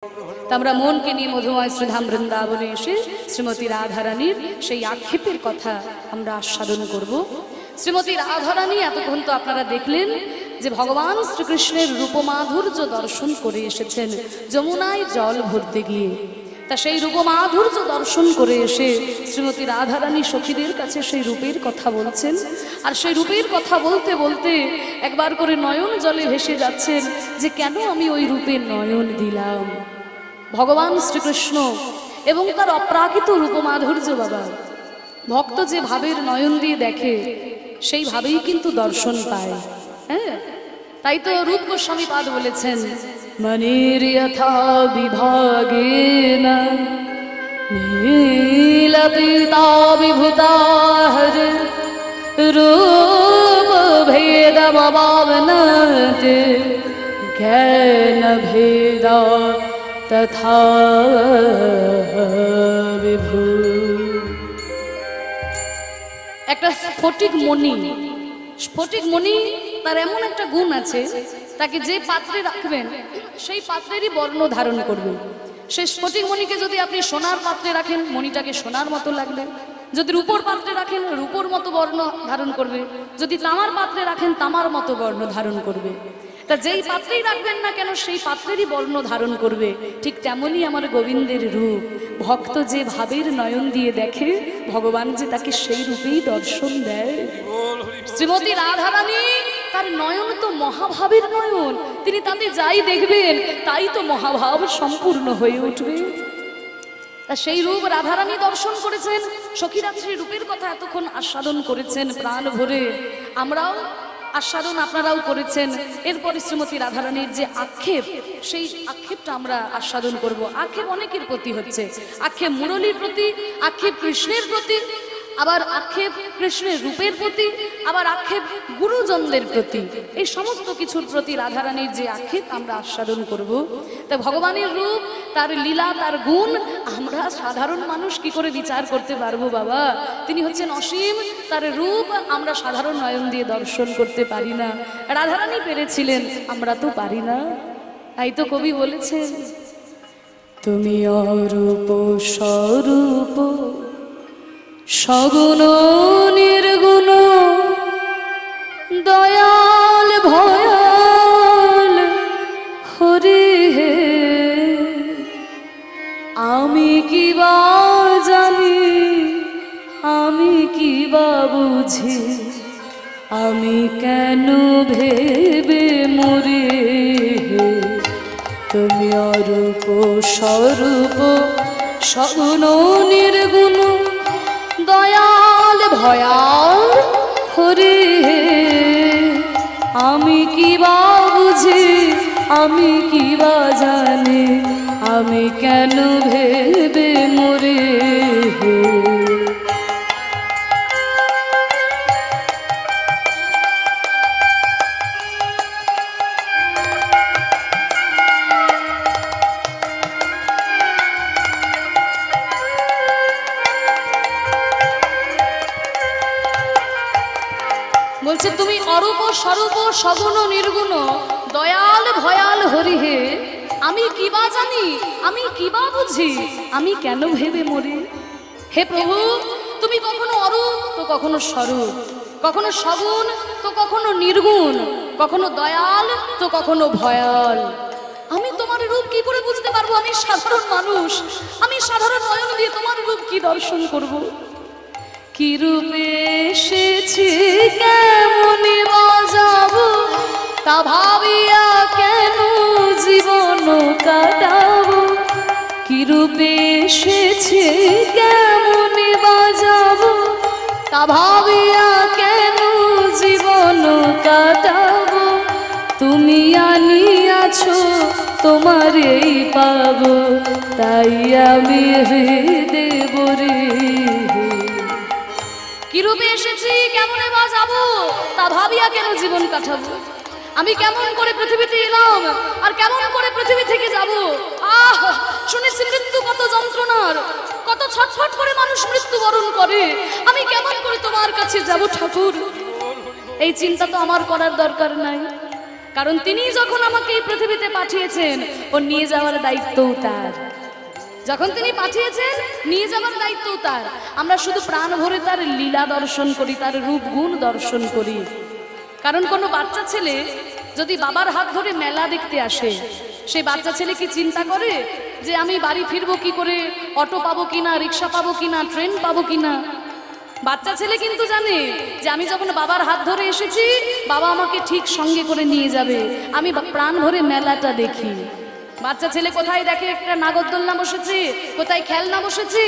আমরা মনকে নিয়ে মধুময় শ্রীধাম বৃন্দাবনে এসে শ্রীমতী রাধারানীর সেই আক্ষেপের কথা আমরা আস্বাদন করব। শ্রীমতী রাধারানী এতক্ষণ তো আপনারা দেখলেন যে ভগবান শ্রীকৃষ্ণের রূপমাধুর্য দর্শন করে এসেছেন যমুনায় জল ভরতে গিয়ে। তা সেই রূপমাধুর্য দর্শন করে এসে শ্রীমতী রাধারানী সখীদের কাছে সেই রূপের কথা বলছেন। আর সেই রূপের কথা বলতে বলতে একবার করে নয়ন জলে ভেসে যাচ্ছেন যে কেন আমি ওই রূপের নয়ন দিলাম। ভগবান শ্রীকৃষ্ণ এবং তার অপ্রাকৃত রূপমাধুর্য বাবা, ভক্ত যে ভাবের নয়ন দিয়ে দেখে সেই ভাবেই কিন্তু দর্শন পায়। হ্যাঁ, তাই তো রূপ গোস্বামী পাদ বলেছেন, মনির যথা বিভাগেন নীলপিতা বিভূতাহর রূপ ভেদমবাবনতে জ্ঞান ভেদা তথা বিভূ। একটা স্ফটিক মণি, স্ফটিক মণি তার এমন একটা গুণ আছে, তাকে যে পাত্রে রাখবেন সেই পাত্রেরই বর্ণ ধারণ করবে। সেই স্ফটিক মণিকে যদি আপনি সোনার পাত্রে রাখেন মণিটাকে সোনার মতো লাগবে, যদি রূপোর পাত্রে রাখেন রূপোর মতো বর্ণ ধারণ করবে, যদি তামার পাত্রে রাখেন তামার মতো বর্ণ ধারণ করবে। তা যেই পাত্রেই রাখবেন না কেন সেই পাত্রেরই বর্ণ ধারণ করবে। ঠিক তেমনই আমার গোবিন্দের রূপ, ভক্ত যে ভাবের নয়ন দিয়ে দেখে ভগবান যে তাকে সেই রূপেই দর্শন দেয়। শ্রীমতী রাধারানী তার নয়ন তো মহাভাবের নয়ন, তিনি তাতে যাই দেখবেন তাই তো মহাভাব সম্পূর্ণ হয়ে উঠবে। তা সেই রূপ রাধারানী দর্শন করেছেন, সখীরা সেই রূপের কথা এতক্ষণ আস্বাদন করেছেন প্রাণ ভরে, আমরাও আস্বাদন আপনারাও করেছেন। এরপরে শ্রীমতী রাধারানীর যে আক্ষেপ, সেই আক্ষেপটা আমরা আস্বাদন করব। আক্ষেপ অনেকের প্রতি হচ্ছে, আক্ষেপ মুরলীর প্রতি, আক্ষেপ কৃষ্ণের প্রতি, আবার আক্ষেপ কৃষ্ণের রূপের প্রতি, আবার আক্ষেপ গুরুজনদের প্রতি। এই সমস্ত কিছুর প্রতি রাধারানীর যে আক্ষেপ আমরা আস্বাদন করব। তা ভগবানের রূপ, তার লীলা, তার গুণ আমরা সাধারণ মানুষ কি করে বিচার করতে পারবো বাবা? তিনি হচ্ছেন অসীম, তার রূপ আমরা সাধারণ নয়ন দিয়ে দর্শন করতে পারি না। রাধারানী পেরেছিলেন, আমরা তো পারি না। তাই তো কবি বলেছেন, তুমি অরূপ স্বরূপ সগুণ নির্গুণ দয়াল ভয়াল হরি হে। আমি কি বা জানি, আমি কি বা বুঝি, আমি কেন ভেবে মরে হে। তুমি অরূপ স্বরূপ সগুণ নির্গুণ দয়াল ভয়াল হরি হে। আমি কি বা বুঝি, আমি কি বা জানি, আমি কেন ভেবে মরে হে। বলছে তুমি অরূপ স্বরূপ সগুণ নির্গুণ দয়াল ভয়াল হরি হে। আমি কি বা জানি, আমি কি বা বুঝি, আমি কেন ভেবে মরি। হে প্রভু, তুমি কখনো অরূপ তো কখনো স্বরূপ, কখনো সগুণ তো কখনো নির্গুণ, কখনো দয়াল তো কখনো ভয়াল। আমি তোমার রূপ কি করে বুঝতে পারবো? আমি সাধারণ মানুষ, আমি সাধারণ নয়ন দিয়ে তোমার রূপ কি দর্শন করব? কি রূপে এসেছি কেমনে বাজাবো, তা ভাবিয়া কেন জীবন কাটাবো। কি রূপে এসেছি কেমনে বাজাবো, তা ভাবিয়া কেন জীবন কাটাবো। তুমি আনিয়াছো তোমারেই পাবো, তাই আমি দেব রে। কি রূপে এসেছি কেমনে বাজাবো, তা ভাবিয়া কেন জীবন কাটাবো। আমি কেমন করে পৃথিবীতে এলাম আর কেমন করে পৃথিবী থেকে যাব। আহ, শুনেছি মৃত্যু কত যন্ত্রণার, কত ছটফট করে মানুষ মৃত্যুবরণ করে। আমি কেমন করে তোমার কাছে যাব ঠাকুর? এই চিন্তা তো আমার করার দরকার নাই। কারণ তিনি যখন আমাকে এই পৃথিবীতে পাঠিয়েছেন, ও নিয়ে যাওয়ার দায়িত্বও তার। যখন তিনি পাঠিয়েছেন, নিয়ে যাওয়ার দায়িত্বও তার। আমরা শুধু প্রাণ ভরে তার লীলা দর্শন করি, তার রূপ গুণ দর্শন করি। কারণ কোনো বাচ্চা ছেলে যদি বাবার হাত ধরে মেলা দেখতে আসে, সেই বাচ্চা ছেলে কি চিন্তা করে যে আমি বাড়ি ফিরবো কি করে, অটো পাবো কিনা, রিক্সা পাবো কিনা, ট্রেন পাবো কিনা? বাচ্চা ছেলে কিন্তু জানে যে আমি যখন বাবার হাত ধরে এসেছি, বাবা আমাকে ঠিক সঙ্গে করে নিয়ে যাবে, আমি প্রাণ ভরে মেলাটা দেখি। বাচ্চা ছেলে কোথায় দেখে একটা নাগরদোলনা বসেছে, কোথায় খেলনা বসেছে,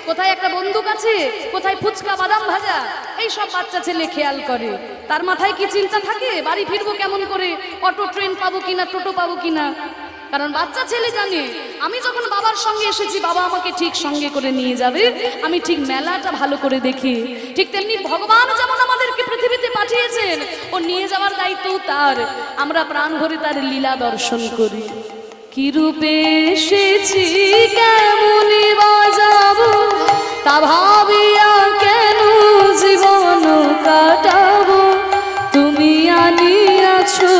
কোথায় একটা বন্দুক আছে, কোথায় ফুচকা বাদাম ভাজা, এই সব বাচ্চা ছেলে খেয়াল করে। তার মাথায় কি চিন্তা থাকে, বাড়ি ফিরবো কেমন করে, অটো ট্রেন পাবো কিনা, টোটো পাবো কিনা? কারণ বাচ্চা ছেলে জানে আমি যখন বাবার সঙ্গে এসেছি, বাবা আমাকে ঠিক সঙ্গে করে নিয়ে যাবে, আমি ঠিক মেলাটা ভালো করে দেখি। ঠিক তেমনি ভগবান যেমন আমাদেরকে পৃথিবীতে পাঠিয়েছেন, ও নিয়ে যাওয়ার দায়িত্বও তার। আমরা প্রাণ ভরে তার লীলা দর্শন করি। কি রূপে এসেছি, কেমনে বাজাবো, তা ভাবিয়া কেন জীবন কাটাবো। তুমি আনিয়াছো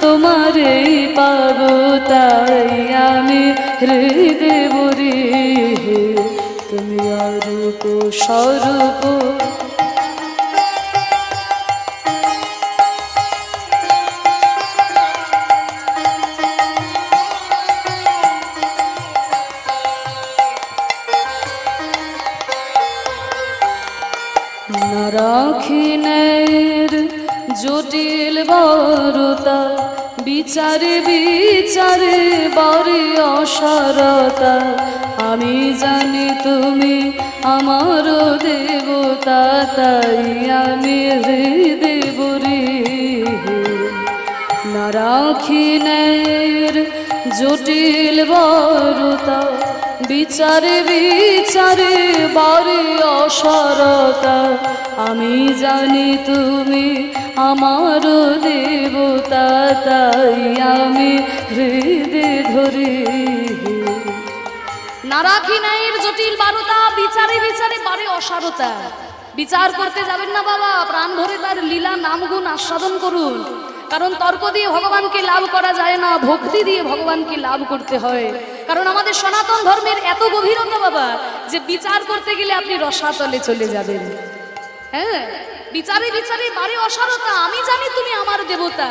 তোমারই পাবো, তাই আমি হৃদয় ভরে তুমি অরূপ স্বরূপ। রাখিনের জটিল বরতা, বিচারে বিচারে বরে অসারতা। আমি জানি তুমি আমার দেবতা, তাই আমি হৃদয় ভরে না রাখিনের জটিল বরতা, বিচারে বিচারে বরে অসারতা। আমি জানি তুমি আমার দেবতা, তাই আমি হৃদয় ধরে না রাখি নাইর জটিল বারতা, বিচারে বিচারে বারে অসারতা। বিচার করতে যাবেন না বাবা, প্রাণ ভরে তার লীলা নামগুণ আস্বাদন করুন। কারণ তর্ক দিয়ে ভগবানকে লাভ করা যায় না, ভক্তি দিয়ে ভগবানকে লাভ করতে হয়। কারণ আমাদের সনাতন ধর্মের এত গভীরতা বাবা, যে বিচার করতে গেলে আপনি রসাতলে চলে যাবেন। হ্যাঁ, বিচারে বিচারে বারে অসারতা। আমি জানি তুমি আমার দেবতা,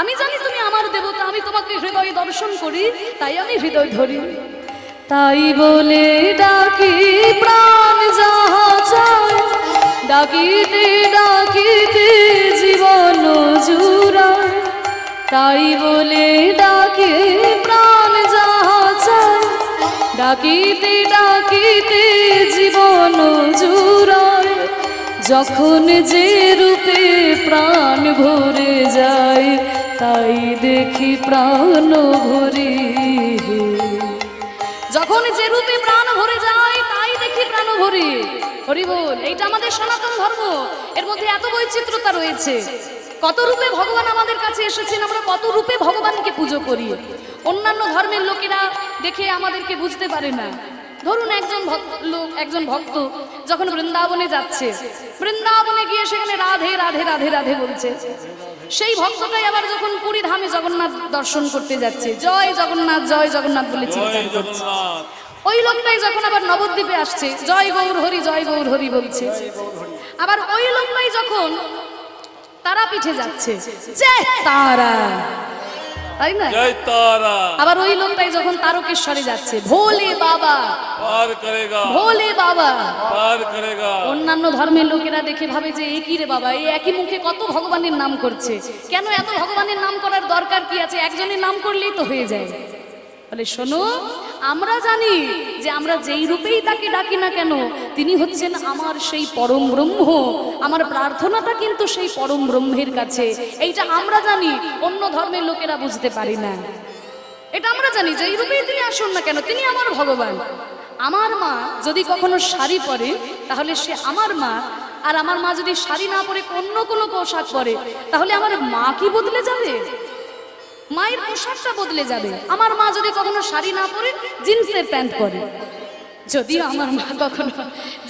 আমি জানি তুমি আমার দেবতা, আমি তোমাকে হৃদয় দর্শন করি, তাই আমি হৃদয় ধরি। তাই বলে ডাকি প্রাণ যাহা চায়, ডাকিতে ডাকিতে জীবন জুড়ায়। তাই বলে ডাকি প্রাণ যাহা চায়, ডাকিতে ডাকিতে জীবন জুড়ায়। যখন যে রূপে প্রাণ ভরে যায়, তাই দেখি প্রাণ ভরে। যখন যে রূপে প্রাণ ভরে যায়, তাই দেখি প্রাণ ভরে। হরি বল। এইটা আমাদের সনাতন ধর্ম, এর মধ্যে এত বৈচিত্র্যতা রয়েছে। কত রূপে ভগবান আমাদের কাছে এসেছেন, আমরা কত রূপে ভগবানকে পুজো করি। অন্যান্য ধর্মের লোকেরা দেখে আমাদেরকে বুঝতে পারে না। ধরুন একজন ভক্ত যখন বৃন্দাবনে যাচ্ছে, বৃন্দাবনে গিয়ে সেখানে রাধে রাধে রাধে রাধে বলছে, সেই ভক্তটাই আবার যখন পুরী ধামে জগন্নাথ দর্শন করতে যাচ্ছে, জয় জগন্নাথ বলে চিৎকার করছে। ওই লোকটাই যখন আবার নবদ্বীপে আসছে, জয় গৌর হরি বলছে। আবার ওই লোকটাই যখন তারাপীঠে যাচ্ছে, জয় তারা, তাই না? জয় তারা। আবার ওই লোকটাই যখন তারকেশ্বরে যাচ্ছে, ভোলে বাবা পার করেগা, ভোলে বাবা পার করেগা। অন্যান্য ধর্মের লোকেরা দেখে ভাবে যে একই রে বাবা, এই একই মুখে কত ভগবানের নাম করছে, কেন এত ভগবানের নাম করার দরকার কি আছে? একজনের নাম করলেই তো হয়ে যায়। বলে শোনো, আমরা জানি যে আমরা যেই রূপেই তাকে ডাকি না কেন, তিনি হচ্ছেন আমার সেই পরম ব্রহ্ম। আমার প্রার্থনাটা কিন্তু সেই পরম ব্রহ্মের কাছে। এইটা আমরা জানি, অন্য ধর্মের লোকেরা বুঝতে পারি না। এটা আমরা জানি যে এই রূপেই তিনি আসুন না কেন, তিনি আমার ভগবান। আমার মা যদি কখনো শাড়ি পরে, তাহলে সে আমার মা। আর আমার মা যদি শাড়ি না পরে অন্য কোনো পোশাক পরে, তাহলে আমার মা কি বদলে যাবে? মায়ের পোশাকটা বদলে যাবে। আমার মা যদি কখনো শাড়ি না পরে জিন্সের প্যান্ট পরে, যদিও আমার মা কখনো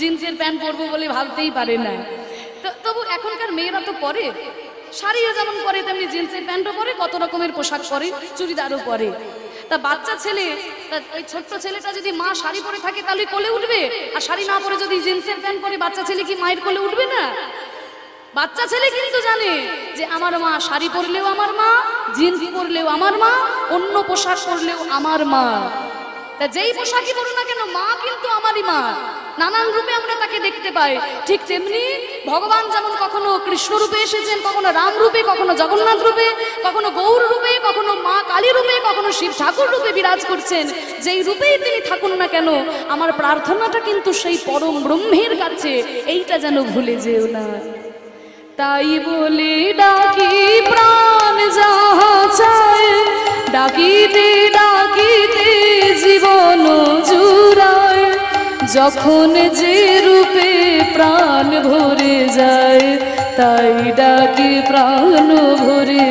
জিন্সের প্যান্ট পরবো বলে ভাবতেই পারে না, তবু এখনকার মেয়েরা তো পরে। শাড়িও যেমন পরে তেমনি জিন্সের প্যান্টও পরে, কত রকমের পোশাক পরে, চুড়িদারও পরে। তা বাচ্চা ছেলে, ওই ছোট্ট ছেলেটা যদি মা শাড়ি পরে থাকে তাহলে কোলে উঠবে, আর শাড়ি না পরে যদি জিন্সের প্যান্ট পরে বাচ্চা ছেলে কি মায়ের কোলে উঠবে না? বাচ্চা ছেলে কিন্তু জানে যে আমার মা শাড়ি পরলেও আমার মা, জিন্স পরলেও আমার মা, অন্য পোশাক পরলেও আমার মা। তা যেই পোশাকই পরুক না কেন মা কিন্তু আমারই মা। নানান রূপে আমরা তাকে দেখতে পাই। ঠিক তেমনি ভগবান যেমন কখনো কৃষ্ণ রূপে এসেছেন, কখনো রাম রূপে, কখনো জগন্নাথ রূপে, কখনো গৌর রূপে, কখনো মা কালী রূপে, কখনো শিব ঠাকুর রূপে বিরাজ করছেন। যেই রূপেই তিনি থাকুন না কেন আমার প্রার্থনাটা কিন্তু সেই পরম ব্রহ্মের কাছে, এইটা যেন ভুলে যেও না। তাই বলে ডাকি প্রাণ যাহা চায়, ডাকিতে ডাকিতে জীবন জুড়ায়, যখন যে রূপে প্রাণ ভরে যায়, তাই ডাকি প্রাণ ভরে।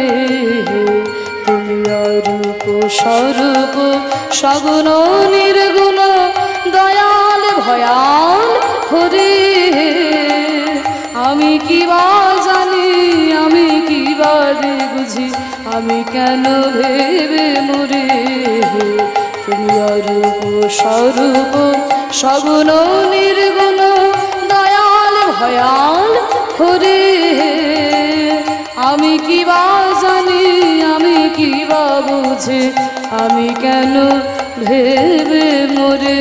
তুমি অরূপ স্বরূপ সগুণ নির্গুণ, দয়াল ভয়াল হরে। আমি কি বা জানি, আমি কি বা বুঝি, আমি কেন ভেবে মরে। তুমি অরূপ স্বরূপ সগুণ নির্গুণ, দয়াল ভয়াল হরে। আমি কি বা জানি, আমি কি বা বুঝি, আমি কেন ভেবে মরে।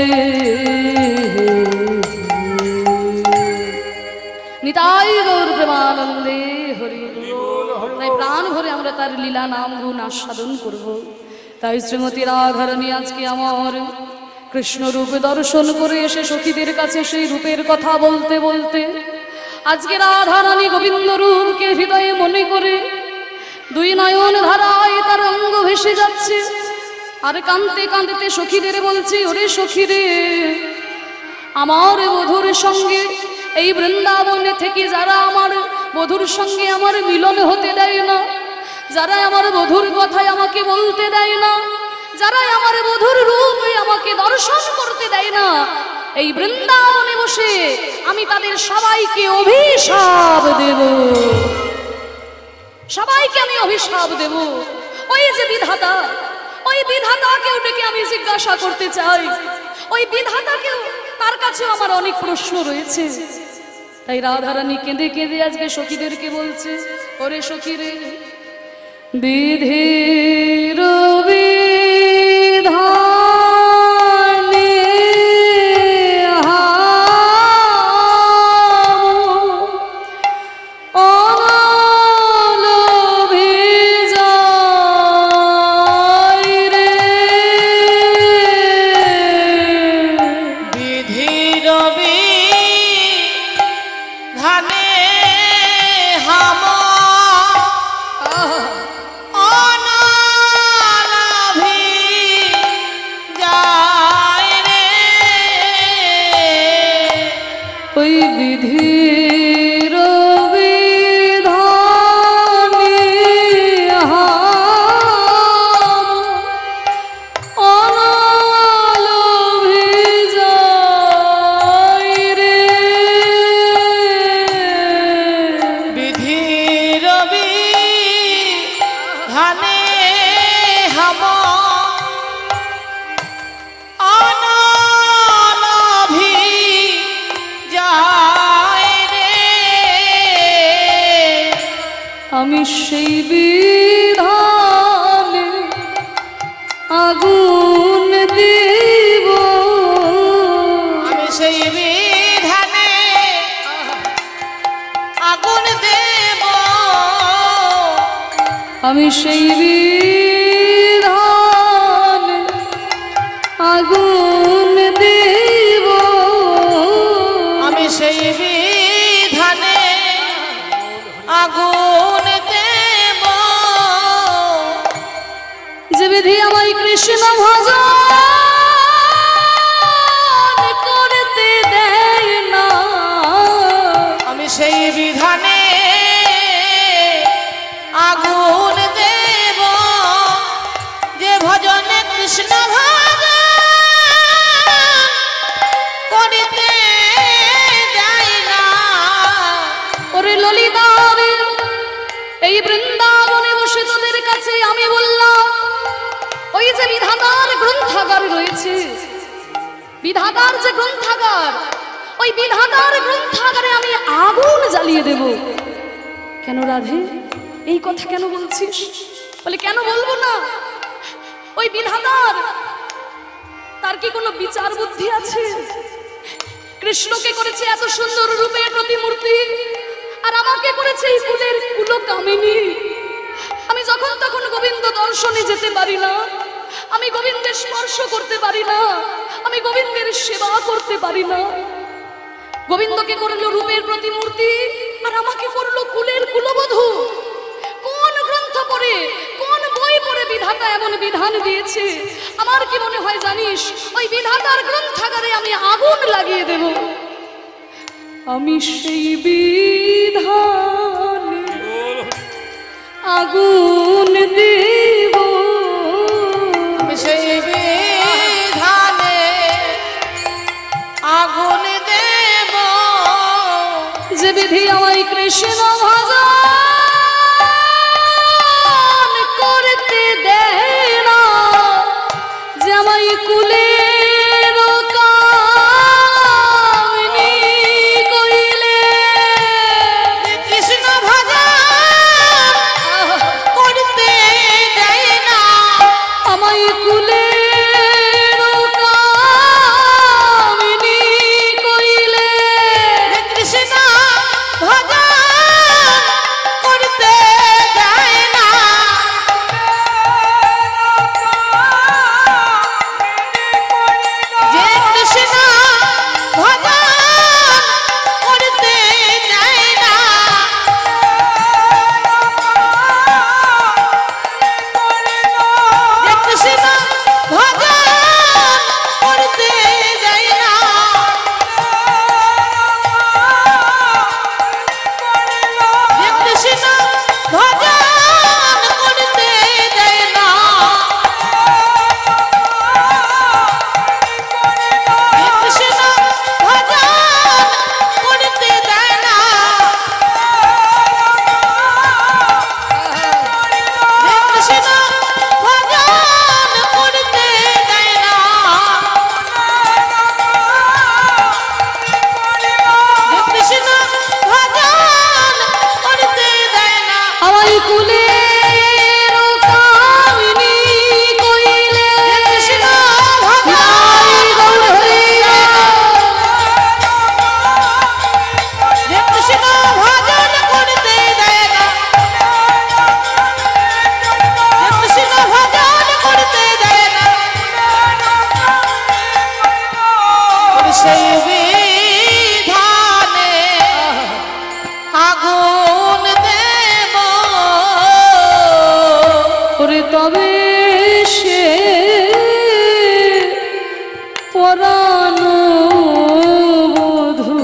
নিতাই গৌর প্রেমানন্দে হরি বল। তাই প্রাণ ভরে আমরা তার লীলা নাম গুণ আস্বাদন করব। তাই শ্রীমতী রাধারানী আজকে আমার কৃষ্ণ রূপ দর্শন করে এসে সখীদের কাছে সেই রূপের কথা বলতে বলতে আজকে রাধারানী গোবিন্দ রূপকে হৃদয়ে মনে করে দুই নয়ন ধারায় তার অঙ্গ ভেসে যাচ্ছে। আর কাঁদতে কাঁদতে সখীদের বলছি, ওরে সখীরে, আমার বধূর সঙ্গে এই বৃন্দাবনে থেকে যারা আমার বধূর সঙ্গে আমার মিলন হতে দেয় না, যারা আমার বধূর কথায় আমাকে বলতে দেয় না, যারা আমার বধূর রূপে আমাকে দর্শন করতে দেয় না, এই বৃন্দাবনে বসে আমি তাদের সবাইকে অভিশাপ দেব। সবাইকে আমি অভিশাপ দেব। ওই যে বিধাতা, ওই বিধাতাকেও ডেকে আমি জিজ্ঞাসা করতে চাই, ওই বিধাতাকেও, তার কাছে আমার অনেক প্রশ্ন রয়েছে। তাই রাধারানী কেঁদে কেঁদে আজকে সখীদেরকে বলছে, ওরে সখীরে, বিধির বিধানে অনলোভে যায় রে, বিধির বিধানে হাম অনলোভে যায় রে। ওই বিধির বিধানে অনলোভে যায় রে, বিধির বিধানে হাম অনলোভে যায় রে। আমি সেই বিধানে আগুন দেব, আমি সেই বিধানে আগুন দেব, আমি সেই বিধানে আগুন দেব, আমি সেই বিধানে আগুন দেব। যে বিধি আমায় কৃষ্ণ ভজন করতে দেয় না, আমি সেই বিধানে আগুন দেব। যে ভজনে কৃষ্ণ ভজন করিতে যায় না, ওরে ললিতার এই রয়েছে, বিধাতার যে গ্রন্থাগার, ওই বিধাতার গ্রন্থাগারে আমি আগুন জ্বালিয়ে দেব। কেন রাধে, এই কথা কেন বলছিস? বলে কেন বলবো না? ওই বিধাতার, তার কি কোনো বিচার বুদ্ধি আছে? কৃষ্ণকে করেছে এত সুন্দর রূপে প্রতিমূর্তি, আর আমাকে করেছে এই কুলের কুলকামিনী। আমি যখন তখন গোবিন্দ দর্শনে যেতে পারি না, আমি গোবিন্দের স্পর্শ করতে পারি না, আমি গোবিন্দের সেবা করতে পারি না। গোবিন্দকে করলো রূপের প্রতিমূর্তি, আর আমাকে করলো কুলের কুলবধূ। কোন গ্রন্থ পড়ে, কোন বই পড়ে বিধাতা এমন বিধান দিয়েছে? আমার কি মনে হয় জানিস, ওই বিধাতার গ্রন্থাগারে আমি আগুন লাগিয়ে দেব। আমি সেই বিধান আগুন দেব, আমি সেই বিধানে আগুন দেব। যে বিধি আমায় কৃষ্ণ ভজন করতে দেয় না, যে আমায় কুলের কামিনী কইলে, কৃষ্ণ ভজন করতে দেয় না, আমায় কুলের কামিনী কইলে, কৃষ্ণ ভজন করতে দেয় না। যে কৃষ্ণ ভজন করতে দেয় না, যে কৃষ্ণ ভজন করতে দেয় না, যে কৃষ্ণ ভজন করতে দেয় না, যে কৃষ্ণ ভজন করতে দেয় না, যে কৃষ্ণ ভজন করতে দেয় না, যে কৃষ্ণ ভজন করতে দেয় না। আমায় কুলের কামিনী কইলে, কৃষ্ণ নাই গৌর হইয়া। যে কৃষ্ণ ভজন করতে দেয় না, যে কৃষ্ণ ভজন করতে দেয় না, সেই বিধানে আগুন দেব। ওরে তবে সে পরানো বধূ,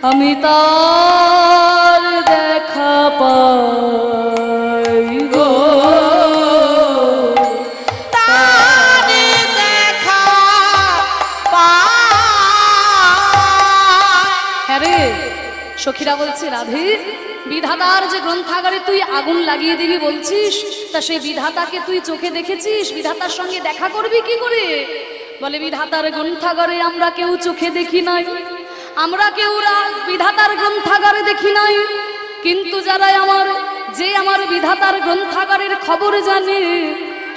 আমি তার দেখা পাই গো। তার দেখা পায়। হ্যাঁ রে, সখীরা বলছে রাধে, বিধাতার যে গ্রন্থাগারে তুই আগুন লাগিয়ে দিবি বলছিস, তা সেই বিধাতাকে তুই চোখে দেখেছিস? বিধাতার সঙ্গে দেখা করবি কি করে? বলে বিধাতার গ্রন্থাগারে আমরা কেউ চোখে দেখি নাই, আমরা কেউ বিধাতার গ্রন্থাগারে দেখি নাই, কিন্তু যারা যে আমার বিধাতার গ্রন্থাগারের খবর জানে,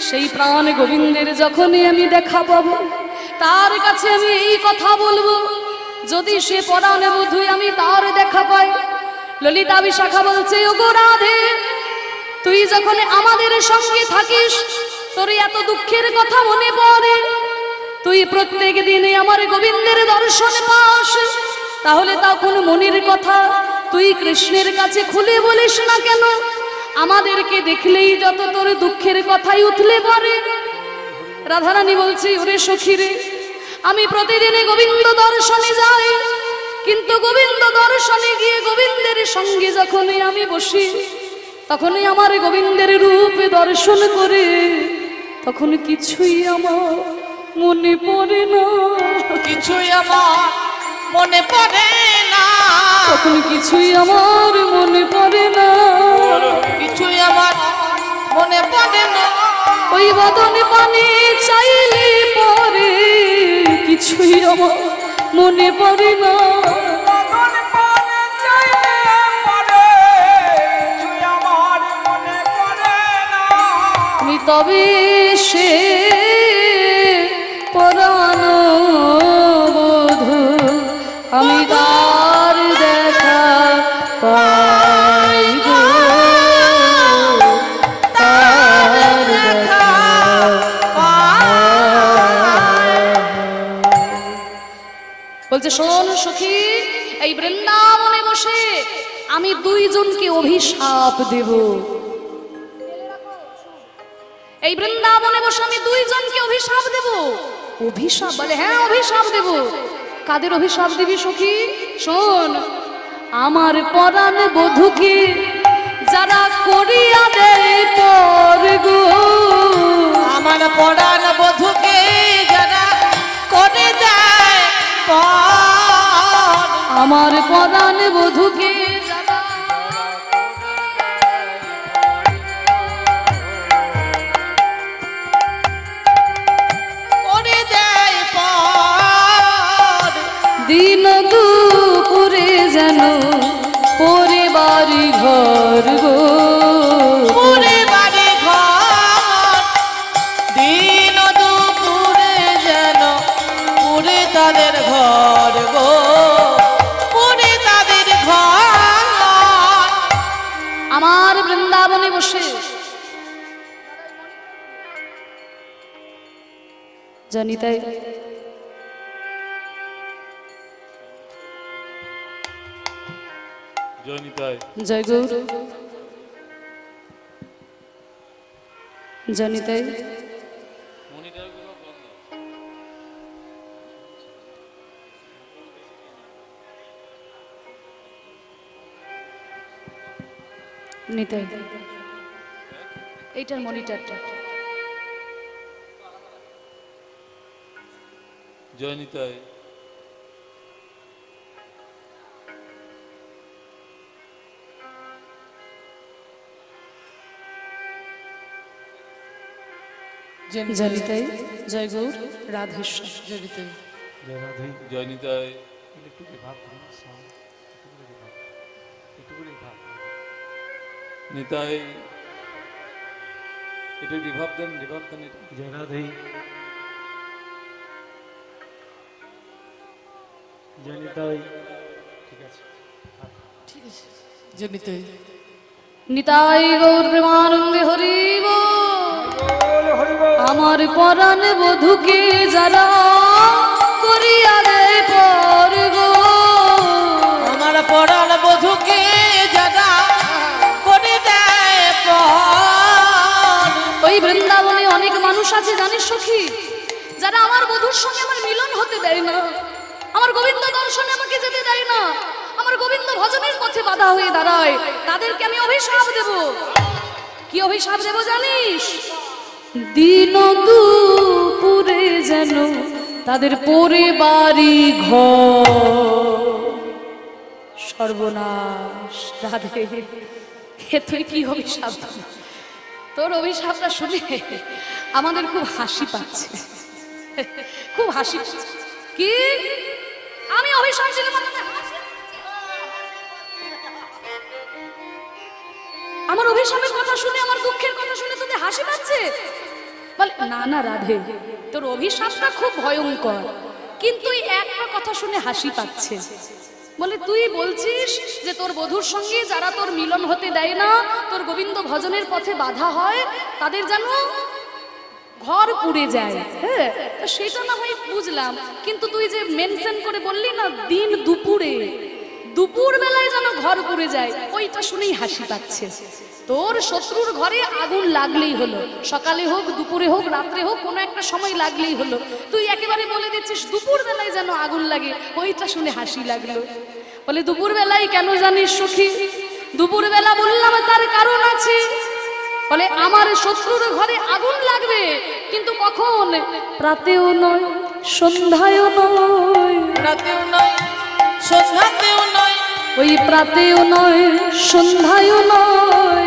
সেই প্রাণ গোবিন্দের যখনই আমি দেখা পাবো, তার কাছে আমি এই কথা বলবো, যদি সে পরাণে বধূ আমি তার দেখা পাই। ললিতা বিশাখা বলছে, ওগো রাধে, তুই যখন আমাদের সঙ্গে থাকিস, তোর এত দুঃখের কথা মনে পড়ে, তুই প্রত্যেক দিনে আমার গোবিন্দের দর্শন পাস, তাহলে তখন মনের কথা তুই কৃষ্ণের কাছে খুলে বলিস না কেন? আমাদেরকে দেখলেই যত তোর দুঃখের কথাই উঠলে পড়ে। রাধারানী বলছে, ওরে সখী রে, আমি প্রতিদিনে গোবিন্দ দর্শনে যাই, কিন্তু গোবিন্দ দর্শনে গিয়ে গোবিন্দের সঙ্গে যখনই আমি বসি, তখনই আমার গোবিন্দের রূপ দর্শন করে, তখন কিছুই আমার মনে পড়ে না, কিছুই আমার মনে পড়ে না, তখন কিছুই আমার মনে পড়ে না, কিছুই আমার মনে পড়ে না। ওই বদন পানে চাইলে পরে কিছুই আমার মনে পড়ে না। বদন পানে চাইলে পরে কিছুই আমার মনে পড়ে না। আমি তবে সে পরানো বধূ আমি তার দেখা পাই গো, তার দেখা বলছে শোন সখী, এই বৃন্দাবনে বসে আমি দুইজনকে অভিশাপ দেব। এই বৃন্দাবনে বসে আমি দুইজনকে অভিশাপ দেব। অভিশাপ বলে হ্যাঁ অভিশাপ দেব। কাদের অভিশাপ দিবি সখী? শোন, আমার পরাণ বধূকে যারা করিয়া দেয় পর গো, আমার পরাণ বধূকে যারা করে দেয় পর, আমার পরাণ বধূকে যারা করে দেয় পর, দিন দুপুরে যেন পরিবারি ঘর গো, পুরে বাড়ি ঘর, দিন দুপুরে যেন পুরে তাদের ঘর গো, পুরে তাদের ঘর। আমার বৃন্দাবনে বসে জানি তাই জয় গৌর জানি তাই নিতাই এইটার মনিটরটা জয় নিতাই। জনিতাই জয় গৌর রাধেশ্বর জনিতাই জয় নিতাই। নিতাই এটা রিভাব দেন, রিভাব দেন এটা। জয় রাধে, জয় নিতাই। ঠিক আছে, ঠিক আছে, জনিতে নিতাই গৌর প্রেমানন্দে হরি বল। আমার পরাণ বধূকে যারা করিয়া দেয় পর গো, আমার পরাণ বধূকে যারা করে দেয় পর, ওই বৃন্দাবনে অনেক মানুষ আছে জানিস সখী, যারা আমার বধূর সঙ্গে আমার মিলন হতে দেয় না, আমার গোবিন্দ দর্শনে আমাকে যেতে দেয় না, আমার গোবিন্দ ভজনের পথে বাধা হয়ে দাঁড়ায়। তাদেরকে আমি অভিশাপ দেব। কি অভিশাপ দেব জানিস? দিন দুপুরে যেন তাদের পরিবারি ঘর সর্বনাশ। রাধে, এ তুই কি অভিশাপ দিলি? তোর অভিশাপটা শুনে আমাদের খুব হাসি পাচ্ছে, খুব হাসি পাচ্ছে। কি আমি অভিশাপ দিলাম? আমার অভিশাপের কথা শুনে, আমার দুঃখের কথা শুনে তোদের হাসি পাচ্ছে? বলে না না রাধে, তোর অভিশাপটা খুব ভয়ঙ্কর, কিন্তু এই একটা কথা শুনে হাসি পাচ্ছে। বলে তুই বলছিস যে তোর বধূর সঙ্গে যারা তোর মিলন হতে দেয় না, তোর গোবিন্দ ভজনের পথে বাধা হয়, তাদের যেন ঘর পুড়ে যায়। হ্যাঁ, সেটা না হয় বুঝলাম, কিন্তু তুই যে মেনশন করে বললি না দিন দুপুরে, দুপুর বেলায় যেন ঘর পুড়ে যায়, ওইটা শুনেই হাসি পাচ্ছে। তোর শত্রুর ঘরে আগুন লাগলেই হলো, সকালে হোক দুপুরে হোক রাত্রে হোক, কোনো একটা সময় লাগলেই হলো, তুই একেবারে বলে দিচ্ছিস দুপুর বেলায় যেন আগুন লাগে, ওইটা শুনে হাসি লাগলো। বলে দুপুর বেলায় কেন জানিস সখী? দুপুর বেলা বললাম তার কারণ আছে। বলে আমার শত্রুর ঘরে আগুন লাগবে, কিন্তু কখন? প্রাতেও নয়, সন্ধ্যায়ও নয়, রাতেও নয়, সন্ধ্যাতেও নয়, ওই প্রাতেও নয়, সন্ধ্যায়ও নয়,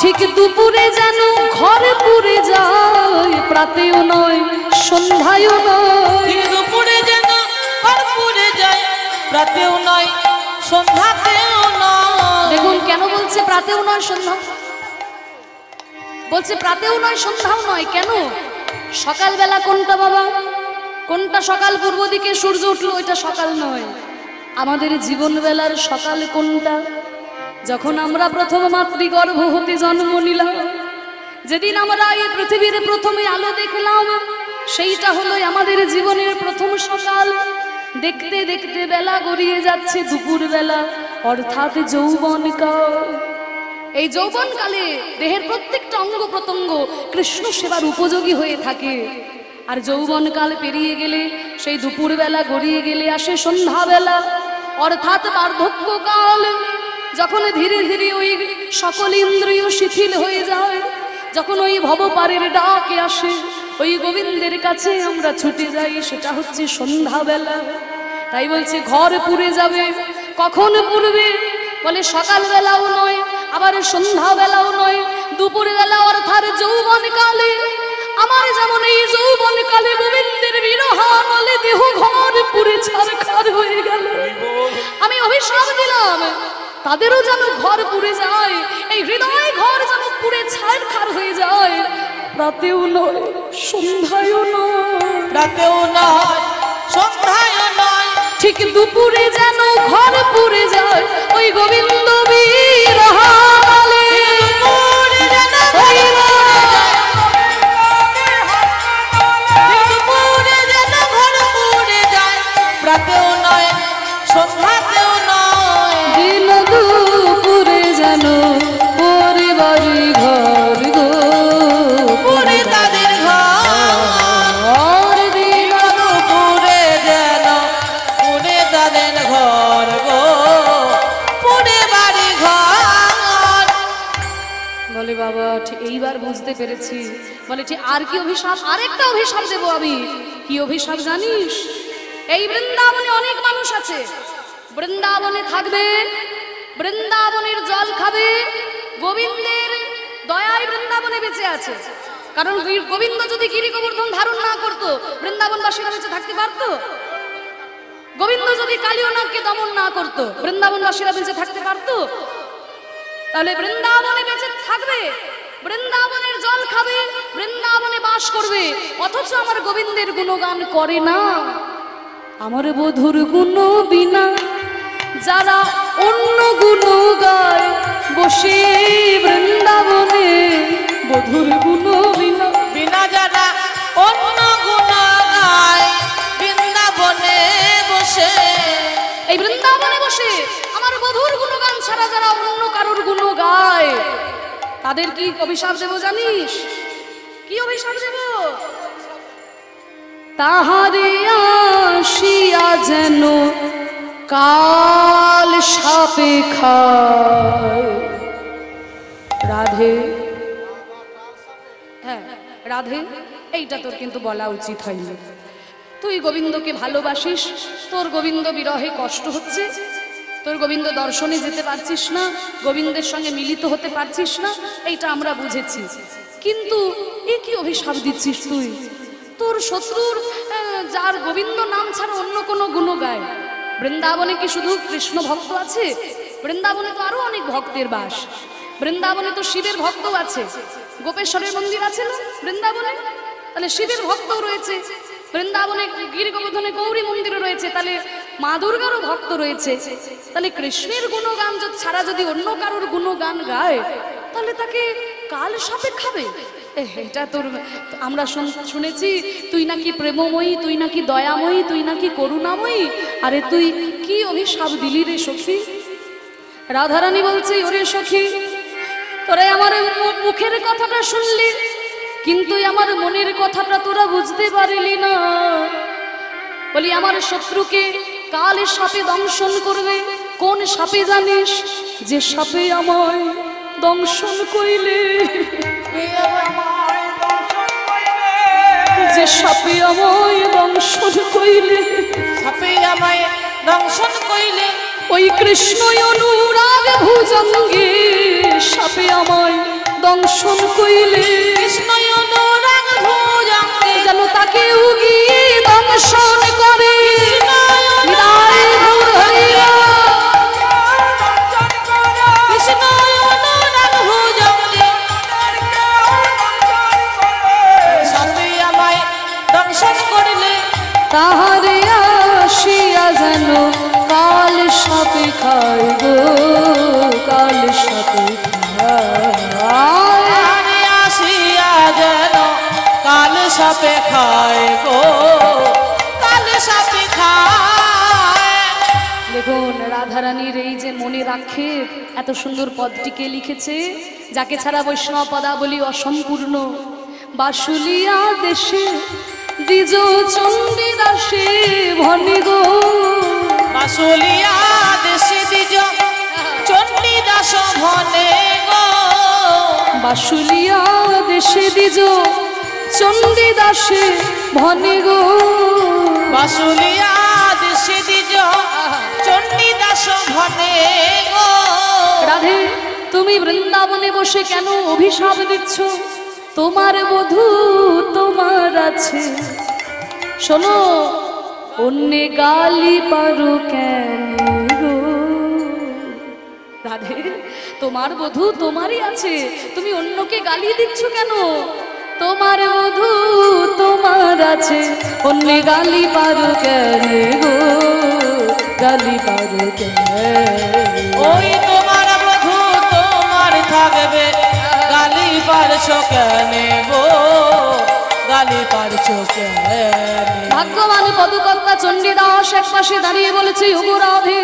ঠিক দুপুরে যেন ঘরে পুরে যায়, প্রাতেও নয় সন্ধ্যায়ও নয়। ঠিক দুপুরে যেন ঘর পুড়ে যায়, রাতেও নয় সন্ধ্যাতেও নয়। দেখুন কেন বলছে প্রাতেও নয় সন্ধ্যা, বলছে প্রাতেও নয় সন্ধ্যাও নয়। কেন? সকালবেলা কোনটা বাবা? কোনটা সকাল? পূর্ব দিকে সূর্য উঠলো, ওইটা সকাল নয়। আমাদের জীবনবেলার সকাল কোনটা? যখন আমরা প্রথম মাতৃগর্ভ হতে জন্ম নিলাম, যেদিন আমরা এই পৃথিবীর প্রথমে আলো দেখলাম, সেইটা হলো আমাদের জীবনের প্রথম সকাল। দেখতে দেখতে বেলা গড়িয়ে যাচ্ছে দুপুর বেলা, অর্থাৎ যৌবনকাল। এই যৌবনকালে দেহের প্রত্যেকটা অঙ্গ প্রত্যঙ্গ কৃষ্ণ সেবার উপযোগী হয়ে থাকে। আর যৌবনকাল পেরিয়ে গেলে সেই দুপুরবেলা গড়িয়ে গেলে আসে সন্ধ্যাবেলা, অর্থাৎ বার্ধক্যকাল। যখন ধীরে ধীরে ওই সকল ইন্দ্রিয় শিথিল হয়ে যায়, যখন ওই ভবপারের ডাকে আসে, ওই গোবিন্দের কাছে আমরা ছুটে যাই, সেটা হচ্ছে সন্ধ্যাবেলা। তাই বলছে ঘর পুড়ে যাবে। কখন পুড়বে? বলে সকালবেলাও নয়, আবার সন্ধ্যাবেলাও নয়, দুপুরবেলা অর্থাৎ যৌবনকালে। আমার যেমন এই যৌবনকালে গোবিন্দের বিরহানলে দেহ ঘর পুড়ে ছারখার হয়ে গেল, আমি অভিশাপ দিলাম তাদেরও যেন ঘর পুড়ে যায়, এই হৃদয় ঘর যেন পুড়ে ছারখার হয়ে যায়। রাতেও নয় সন্ধ্যায়ও নয়, রাতেও নয় সন্ধ্যায়ও নয়। ঠিক দুপুরে যেন ঘর পুড়ে যায়, ওই গোবিন্দ বিরহানলে। দুপুরে যেন ওই দুপুরে যেন ঘর পুড়ে যায়, রাতেও নয় সন্ধ্যাতেও নয়। দিন দুপুরে যেন পরিবারি ঘর গো পুড়ে তাদের ঘর, দিন দুপুরে যেন পুড়ে তাদের ঘর গো, পুড়ে বাড়ি ঘর। বলে বাবা ঠিক এইবার বুঝতে পেরেছি। বলে ঠিক আর কি অভিশাপ? আরেকটা অভিশাপ দেবো আমি। কি অভিশাপ জানিস? এই বৃন্দাবনে অনেক মানুষ আছে, বৃন্দাবনে থাকবে, বৃন্দাবনের জল খাবে, গোবিন্দের দয়ায় বৃন্দাবনে বেঁচে আছে। কারণ গোবিন্দ যদি গিরি গোবর্ধন ধারণ না করতো, বৃন্দাবনবাসীরা বেঁচে থাকতে পারতো? গোবিন্দ যদি কালিয়নাগকে দমন না করতো, বৃন্দাবনবাসীরা বেঁচে থাকতে পারতো? তাহলে বৃন্দাবনে বেঁচে থাকবে, বৃন্দাবনের জল খাবে, বৃন্দাবনে বাস করবে, অথচ আমার গোবিন্দের গুণগান করে না। আমার বধুর গুণ বিনা যারা অন্য গুণ গায়, বসে বৃন্দাবনে বধুর গুণ বিনা। বিনা যারা অন্য গুণ গায়, বৃন্দাবনে বসে, এই বৃন্দাবনে বসে আমার বধুর গুণগান ছাড়া যারা অন্য কারোর গুণ গায়, তাদের কি অভিশাপ দেব জানিস? কি অভিশাপ দেব? তাহারে আসিয়া যেন কাল সাপে খায়। রাধে, হ্যাঁ রাধে, এইটা তোর কিন্তু বলা উচিত হয়নি। তুই গোবিন্দকে ভালোবাসিস, তোর গোবিন্দ বিরহে কষ্ট হচ্ছে, তোর গোবিন্দ দর্শনে যেতে পারছিস না, গোবিন্দের সঙ্গে মিলিত হতে পারছিস না, এইটা আমরা বুঝেছি। কিন্তু এ কি অভিশাপ দিচ্ছিস তুই? তোর শত্রুর যার গোবিন্দ নাম ছাড়া অন্য কোনো গুণ গায়। বৃন্দাবনে কি শুধু কৃষ্ণ ভক্ত আছে? বৃন্দাবনে তো আরো অনেক ভক্তের বাস। বৃন্দাবনে তো শিবের ভক্তও আছে, গোপেশ্বরের মন্দির আছে না বৃন্দাবনে? তাহলে শিবের ভক্তও রয়েছে বৃন্দাবনে, গিরি গোবর্ধনে গৌরী মন্দিরও রয়েছে, তাহলে মা দুর্গারও ভক্ত রয়েছে। তাহলে কৃষ্ণের গুণগান ছাড়া যদি অন্য কারোর গুণগান গায়, তাহলে তাকে কাল সাপে খাবে। এটা তোর আমরা শুনেছি তুই নাকি প্রেমময়ী, তুই নাকি দয়াময়ী, তুই নাকি করুণাময়ী। আরে তুই কি অভিশাপ দিলি রে সখী? রাধারানী বলছে, ওরে সখী, তোরা আমার মুখের কথাটা শুনলি, কিন্তু আমার মনের কথাটা তোরা বুঝতে পারলি না। বলি আমার শত্রুকে কাল সাপে দংশন করবে। কোন সাপে জানিস? যে সাপে আমায় দংশন কইলে, যে সাপে আমায় দংশন কইলে, সাপে আমায় দংশন কইলে, ওই কৃষ্ণ অনুরাগ ভুজঙ্গে সাপে আমায় দংশন কইলে কৃষ্ণ অনুরাগ ভুজঙ্গে যেন তাকে উগিয়ে দংশন করে নিতাই গৌর হরি কৃষ্ণ অনুরাগ ভুজঙ্গে সাপে আমায় দংশন করিলে তাহারে আসিয়া যেন কাল সাপে খায় গো কাল সাপে খায় আরে আসিয়া যেন কাল সাপে খায় গো কাল সাপে খায়। দেখুন রাধারানীর এই যে মনের আক্ষেপ এত সুন্দর পদটিকে লিখেছে যাকে ছাড়া বৈষ্ণব পদাবলী অসম্পূর্ণ। বাসুলিয়া দেশে দ্বিজ চণ্ডী দাসে ভনে গো বাসুলিয়া দেশে দ্বিজ চণ্ডী দাস ভনে গো বাসুলিয়া দেশে দ্বিজ চণ্ডী দাসে ভনে গো বাসুলিয়া দেশে দ্বিজ চণ্ডী দাস ভনে গো। রাধে তুমি বৃন্দাবনে বসে কেন অভিশাপ দিচ্ছ? তোমার বধূ তোমার আছে, শোনো অন্যে গালি পারো কেন গো? রাধে তোমার বধূ তোমারই আছে, তুমি অন্যকে গালি দিচ্ছ কেন? তোমার বধূ তোমার আছে, অন্যে গালি পারো কেন গো? গালি পারো কেন? ওই তোমার বধূ তোমার থাকবে, গালি পারছো কেন গো? গালি পারছো কেন? ভাগ্যবান পদকর্তা চণ্ডীদাস এক পাশে দাঁড়িয়ে বলেছে, ওগো রাধে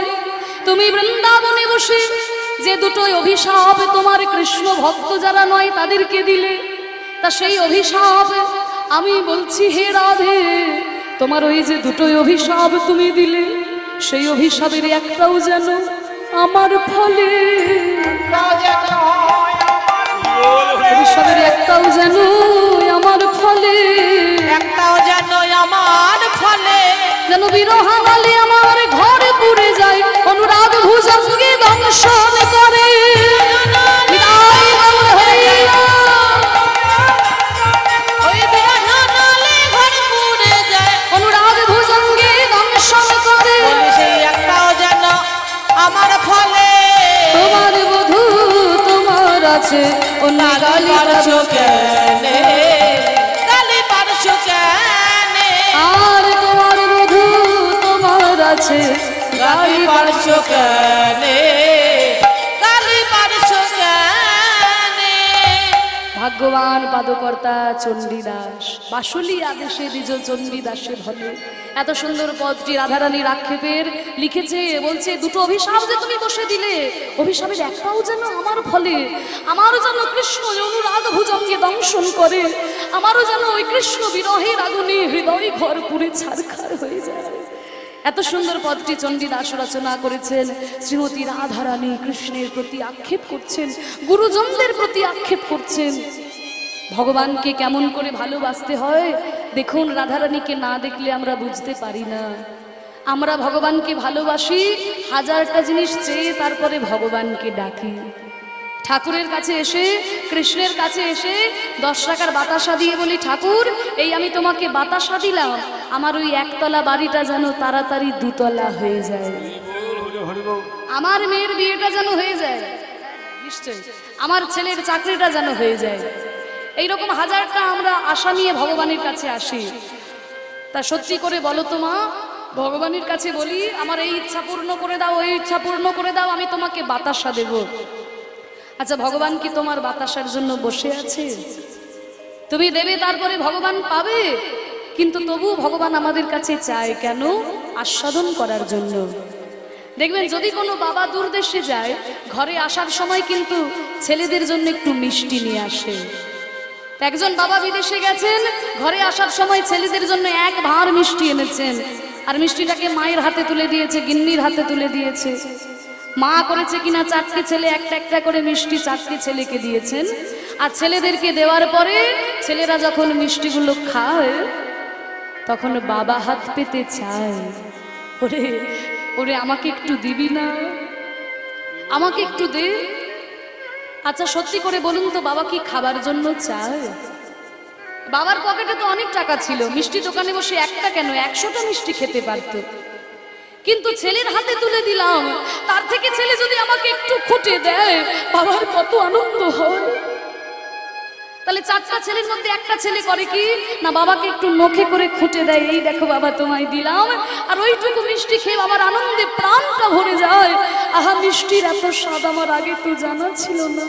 তুমি বৃন্দাবনে বসে যে দুটোই অভিশাপ তোমার কৃষ্ণ ভক্ত যারা নয় তাদেরকে দিলে, তা সেই অভিশাপ আমি বলছি হে রাধে তোমার ওই যে দুটোই অভিশাপ তুমি দিলে সেই অভিশাপের একটাও যেন আমার ফলে, অভিশাপের একটাও যেন আমার ফলে, একটাও যেন আমার ফলে, যেন বিরহানালে আমার ঘরে পুড়ে যায়, অনুরাগ ভুজঙ্গে দংশন করে। নিতাই গৌর হরি ওই বিরহানালে ঘর পুড়ে যায়, অনুরাগ ভুজঙ্গে দংশন করে। বলে সেই একটাও যেন আমার ফলে। তোমার বধূ তোমার আছে, অন্য গালি পারছো পারো কেন? গালি পারছো কেন? আর তোমার বধূ তোমার আছে, গালি পারছো কেন? গালি পারছো কেন? ভাগ্যবান পাদকর্তা চণ্ডীদাস বাসুলি আদেশে দ্বিজ চণ্ডীদাসে ভলে। এত সুন্দর পদটি রাধারানীর আক্ষেপের লিখেছে, বলছে দুটো অভিশাপ যে তুমি বসে দিলে, অভিশাপের একটাও যেন আমার ফলে, আমারও যেন কৃষ্ণ অনুরাগ ভুজঙ্গে দংশন করে, আমারও যেন ওই কৃষ্ণ বিরহের আগুনে হৃদয় ঘর পুড়ে ছারখার হয়ে যায়। এত সুন্দর পদটি চণ্ডীদাস রচনা করেছেন। শ্রীমতী রাধারানী কৃষ্ণের প্রতি আক্ষেপ করছেন, গুরুজনদের প্রতি আক্ষেপ করছেন। ভগবানকে কেমন করে ভালোবাসতে হয় দেখুন, রাধারানীকে না দেখলে আমরা বুঝতে পারি না। আমরা ভগবানকে ভালোবাসি, হাজারটা জিনিস চেয়ে তারপরে ভগবানকে ডাকি। ঠাকুরের কাছে এসে, কৃষ্ণের কাছে এসে 10 টাকার বাতাসা দিয়ে বলি, ঠাকুর এই আমি তোমাকে বাতাসা দিলাম, আমার ওই একতলা বাড়িটা যেন তাড়াতাড়ি দুতলা হয়ে যায়, আমার মেয়ের বিয়েটা যেন হয়ে যায়, নিশ্চয় আমার ছেলের চাকরিটা যেন হয়ে যায়। এইরকম হাজারটা আমরা আশা নিয়ে ভগবানের কাছে আসি। তা সত্যি করে বলো তো মা, ভগবানের কাছে বলি আমার এই ইচ্ছা পূর্ণ করে দাও, ওই ইচ্ছা পূর্ণ করে দাও, আমি তোমাকে বাতাসা দেব। আচ্ছা ভগবান কি তোমার বাতাসার জন্য বসে আছে? তুমি দেবে তারপরে ভগবান পাবে, কিন্তু তবু ভগবান আমাদের কাছে চায় কেন? আস্বাদন করার জন্য। দেখবেন যদি কোনো বাবা দূরদেশে যায়, ঘরে আসার সময় কিন্তু ছেলেদের জন্য একটু মিষ্টি নিয়ে আসে। একজন বাবা বিদেশে গেছেন, ঘরে আসার সময় ছেলেদের জন্য এক ভাঁড় মিষ্টি এনেছেন, আর মিষ্টিটাকে মায়ের হাতে তুলে দিয়েছে, গিন্নির হাতে তুলে দিয়েছে। মা করেছে কিনা 4টে ছেলে একটা একটা করে মিষ্টি 4টে ছেলেকে দিয়েছেন। আর ছেলেদেরকে দেওয়ার পরে ছেলেরা যখন মিষ্টিগুলো খায় তখন বাবা হাত পেতে চায়, ওরে ওরে আমাকে একটু দিবি না, আমাকে একটু দে। আচ্ছা সত্যি করে বলুন তো, বাবা কি খাবার জন্য চায়? বাবার পকেটে তো অনেক টাকা ছিল, মিষ্টি দোকানে বসে একটা কেন 100টা মিষ্টি খেতে পারতো। কিন্তু ছেলের হাতে তুলে দিলাম, তার থেকে ছেলে যদি আমাকে একটু খুঁটে দেয়, বাবার কত আনন্দ হয়। তাহলে 4টা ছেলের মধ্যে একটা ছেলে করে কি না, বাবাকে একটু নখে করে খুঁটে দেয়, এই দেখো বাবা তোমায় দিলাম। আর ওইটুকু মিষ্টি খেয়ে বাবার আনন্দে প্রাণটা ভরে যায়। আহা, মিষ্টির এত স্বাদ আমার আগে তো জানা ছিল না।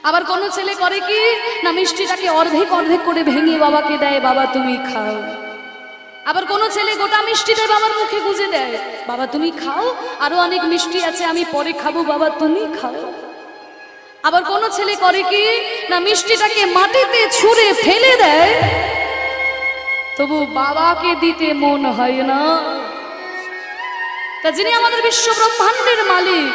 আবার কোন ছেলে করে কি না, মিষ্টিটাকে অর্ধেক অর্ধেক করে ভেঙে বাবাকে দেয়, বাবা তুমি খাও। আবার কোন ছেলে গোটা মিষ্টিটাই বাবার মুখে গুজে দেয়, বাবা তুমি খাও, আরো অনেক মিষ্টি আছে আমি পরে খাবো, বাবা তুমি খাও। আবার কোন ছেলে করে কি না, মিষ্টিটাকে মাটিতে ছুঁড়ে ফেলে দেয়, তবু বাবাকে দিতে মন হয় না। তা যিনি আমাদের বিশ্ব ব্রহ্মাণ্ডের মালিক,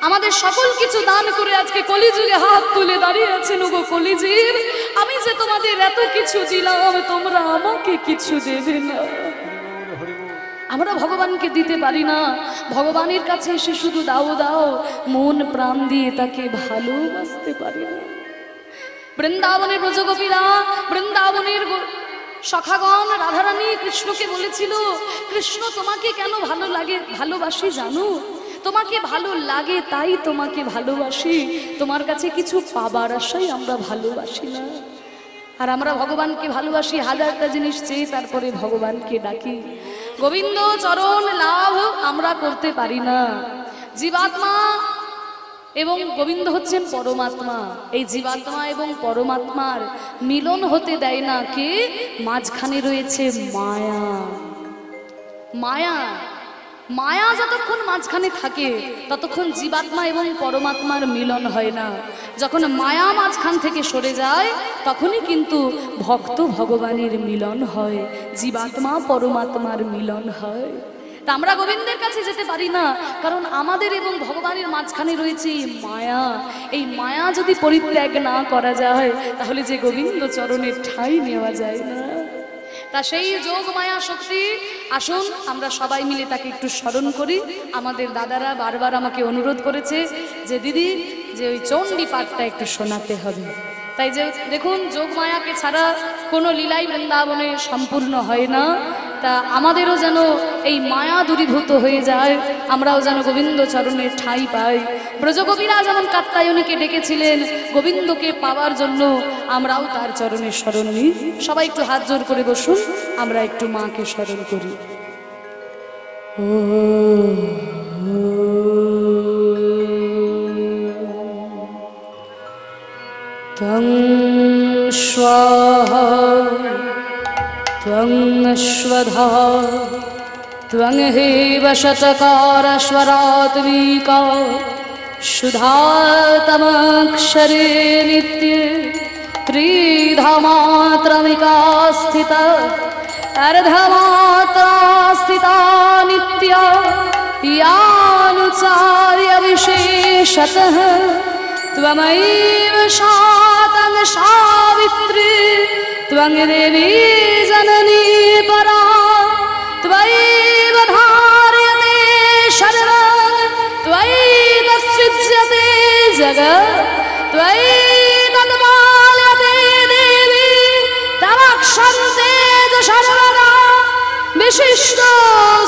আমাদের সকল কিছু দান করে আজকে কলিযুগে হাত তুলে দাঁড়িয়ে আছেন, ওগো কলিজীব, আমি যে তোমাদের এত কিছু দিলাম, তোমরা আমাকে কিছু দেবে না। আমরা ভগবানকে দিতে পারি না, ভগবানের কাছে এসে শুধু দাও দাও, মন প্রাণ দিয়ে তাকে ভালোবাসতে পারি না। বৃন্দাবনের ব্রজগোপীরা, বৃন্দাবনের সখাগণ, রাধারানী কৃষ্ণকে বলেছিল, কৃষ্ণ তোমাকে কেন ভালো লাগে ভালোবাসি জানো? তোমাকে ভালো লাগে তাই তোমাকে ভালোবাসি, তোমার কাছে কিছু পাবার আশাই আমরা ভালোবাসি না। আর আমরা ভগবানকে ভালোবাসি, হাজারটা জিনিস চেয়ে তারপরে ভগবানকে ডাকি। গোবিন্দ চরণ লাভ আমরা করতে পারি না। জীবাত্মা এবং গোবিন্দ হচ্ছেন পরমাত্মা, এই জীবাত্মা এবং পরমাত্মার মিলন হতে দেয় না কে? মাঝখানে রয়েছে মায়া। মায়া মায়া যতক্ষণ মাঝখানে থাকে ততক্ষণ জীবাত্মা এবং পরমাত্মার মিলন হয় না। যখন মায়া মাঝখান থেকে সরে যায় তখনই কিন্তু ভক্ত ভগবানের মিলন হয়, জীবাত্মা পরমাত্মার মিলন হয়। তা আমরা গোবিন্দের কাছে যেতে পারি না, কারণ আমাদের এবং ভগবানের মাঝখানে রয়েছে এই মায়া। এই মায়া যদি পরিত্যাগ না করা যায় তাহলে যে গোবিন্দ চরণের ঠাঁই নেওয়া যায় না। তা সেই যোগ মায়া শক্তি, আসুন আমরা সবাই মিলে তাকে একটু স্মরণ করি। আমাদের দাদারা বারবার আমাকে অনুরোধ করেছে যে দিদি, যে ওই চণ্ডী পাঠটা একটু শোনাতে হবে। তাই যে দেখুন, যোগ মায়াকে ছাড়া কোনো লীলাই বৃন্দাবনে সম্পূর্ণ হয় না। তা আমাদেরও যেন এই মায়া দূরীভূত হয়ে যায়, আমরাও যেন গোবিন্দ চরণের ঠাঁই পাই। ব্রজগোপীরা যেমন কাত্যায়নীকে ডেকেছিলেন গোবিন্দকে পাওয়ার জন্য, আমরাও তার চরণের স্মরণ নিই। সবাই একটু হাত জোর করে বসুন, আমরা একটু মাকে স্মরণ করি। ত্বং স্বাহা ত্বং স্বধা ত্বং হেব শতকার স্বরাত্মিকা সুধাতমক্ষরে নিত্যে ত্রিধামাত্রমিকা স্থিতা अर्धमात्रा स्थिता नित्या यानुचार्य विशेषतः त्वमैव शातं सावित्री त्वं देवी जननी परा त्वयैव धार्यते सर्वं त्वयैव सृज्यते जगत् त्वयैतद्पाल्यते देवी तवक्षन्ते सर्वदा विशिष्ट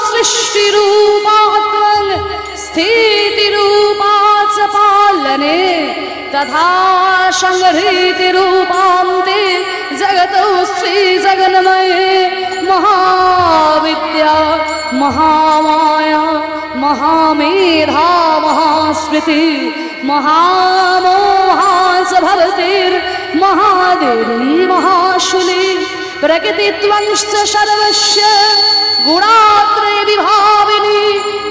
सृष्टिरूपा त्वं स्थितिरूपा च पालने तथा संहृतिरूपान्ते जगतो श्रीजगन्मये महाविद्या महामाया महामेधा महास्मृति महामोहा च भवतिर्महादेवी महाशूली प्रकृतित्वंश्च सर्वस्य गुणात्रय विभाविनी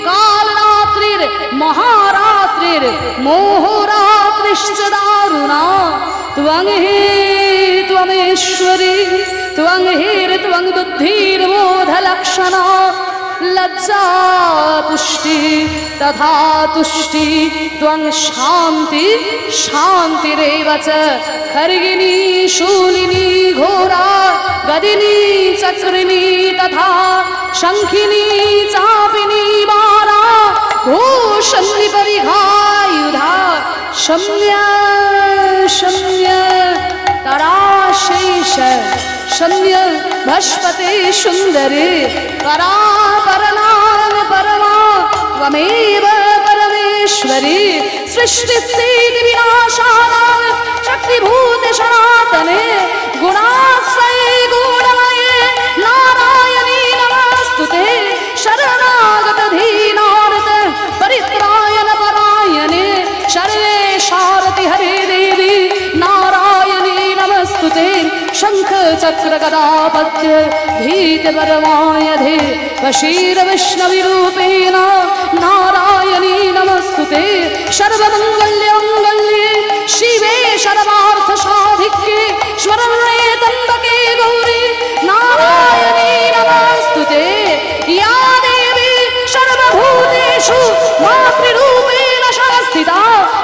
कालरात्रिर्महारात्रिर्मोहरात्रिश्च दारुणा त्वं हि त्वमेश्वरी त्वं हीर्त्वं बुद्धिर्बोधलक्षणा लज्जा पुष्टि तथा तुष्टि त्वं शान्ति शान्तिरेव च खर्गिनी शूलिनी घोरा गदिनी चक्रिणी तथा शंखिनी चापिनी वारा भूषणी परिघायुधा शम्या शम्या ताराशेष शम्य भस्पते सुंदरे परापरनाम परमा त्वमेव परमेश्वरी सृष्टिस्थिति विनाशानां शक्तिभूत सनातने गुणाश्रये गुणमये नारायणी नमस्तुते शरणागत धीनार्थ परित्रायण परायणे शरणे शारति हरे देवी नारायणी नमस्तुते शंख चक्र गदा पद्य भीत परमायधे वशीर विष्णुरूपेण नारायणी नमस्तुते सर्वमंगल्य मंगल्ये शिवे सर्वार्थ साधिके स्वरण्ये त्र्यंबके गौरी नारायणी नमस्तुते या देवी सर्वभूतेषु मातृरूपेण संस्थिता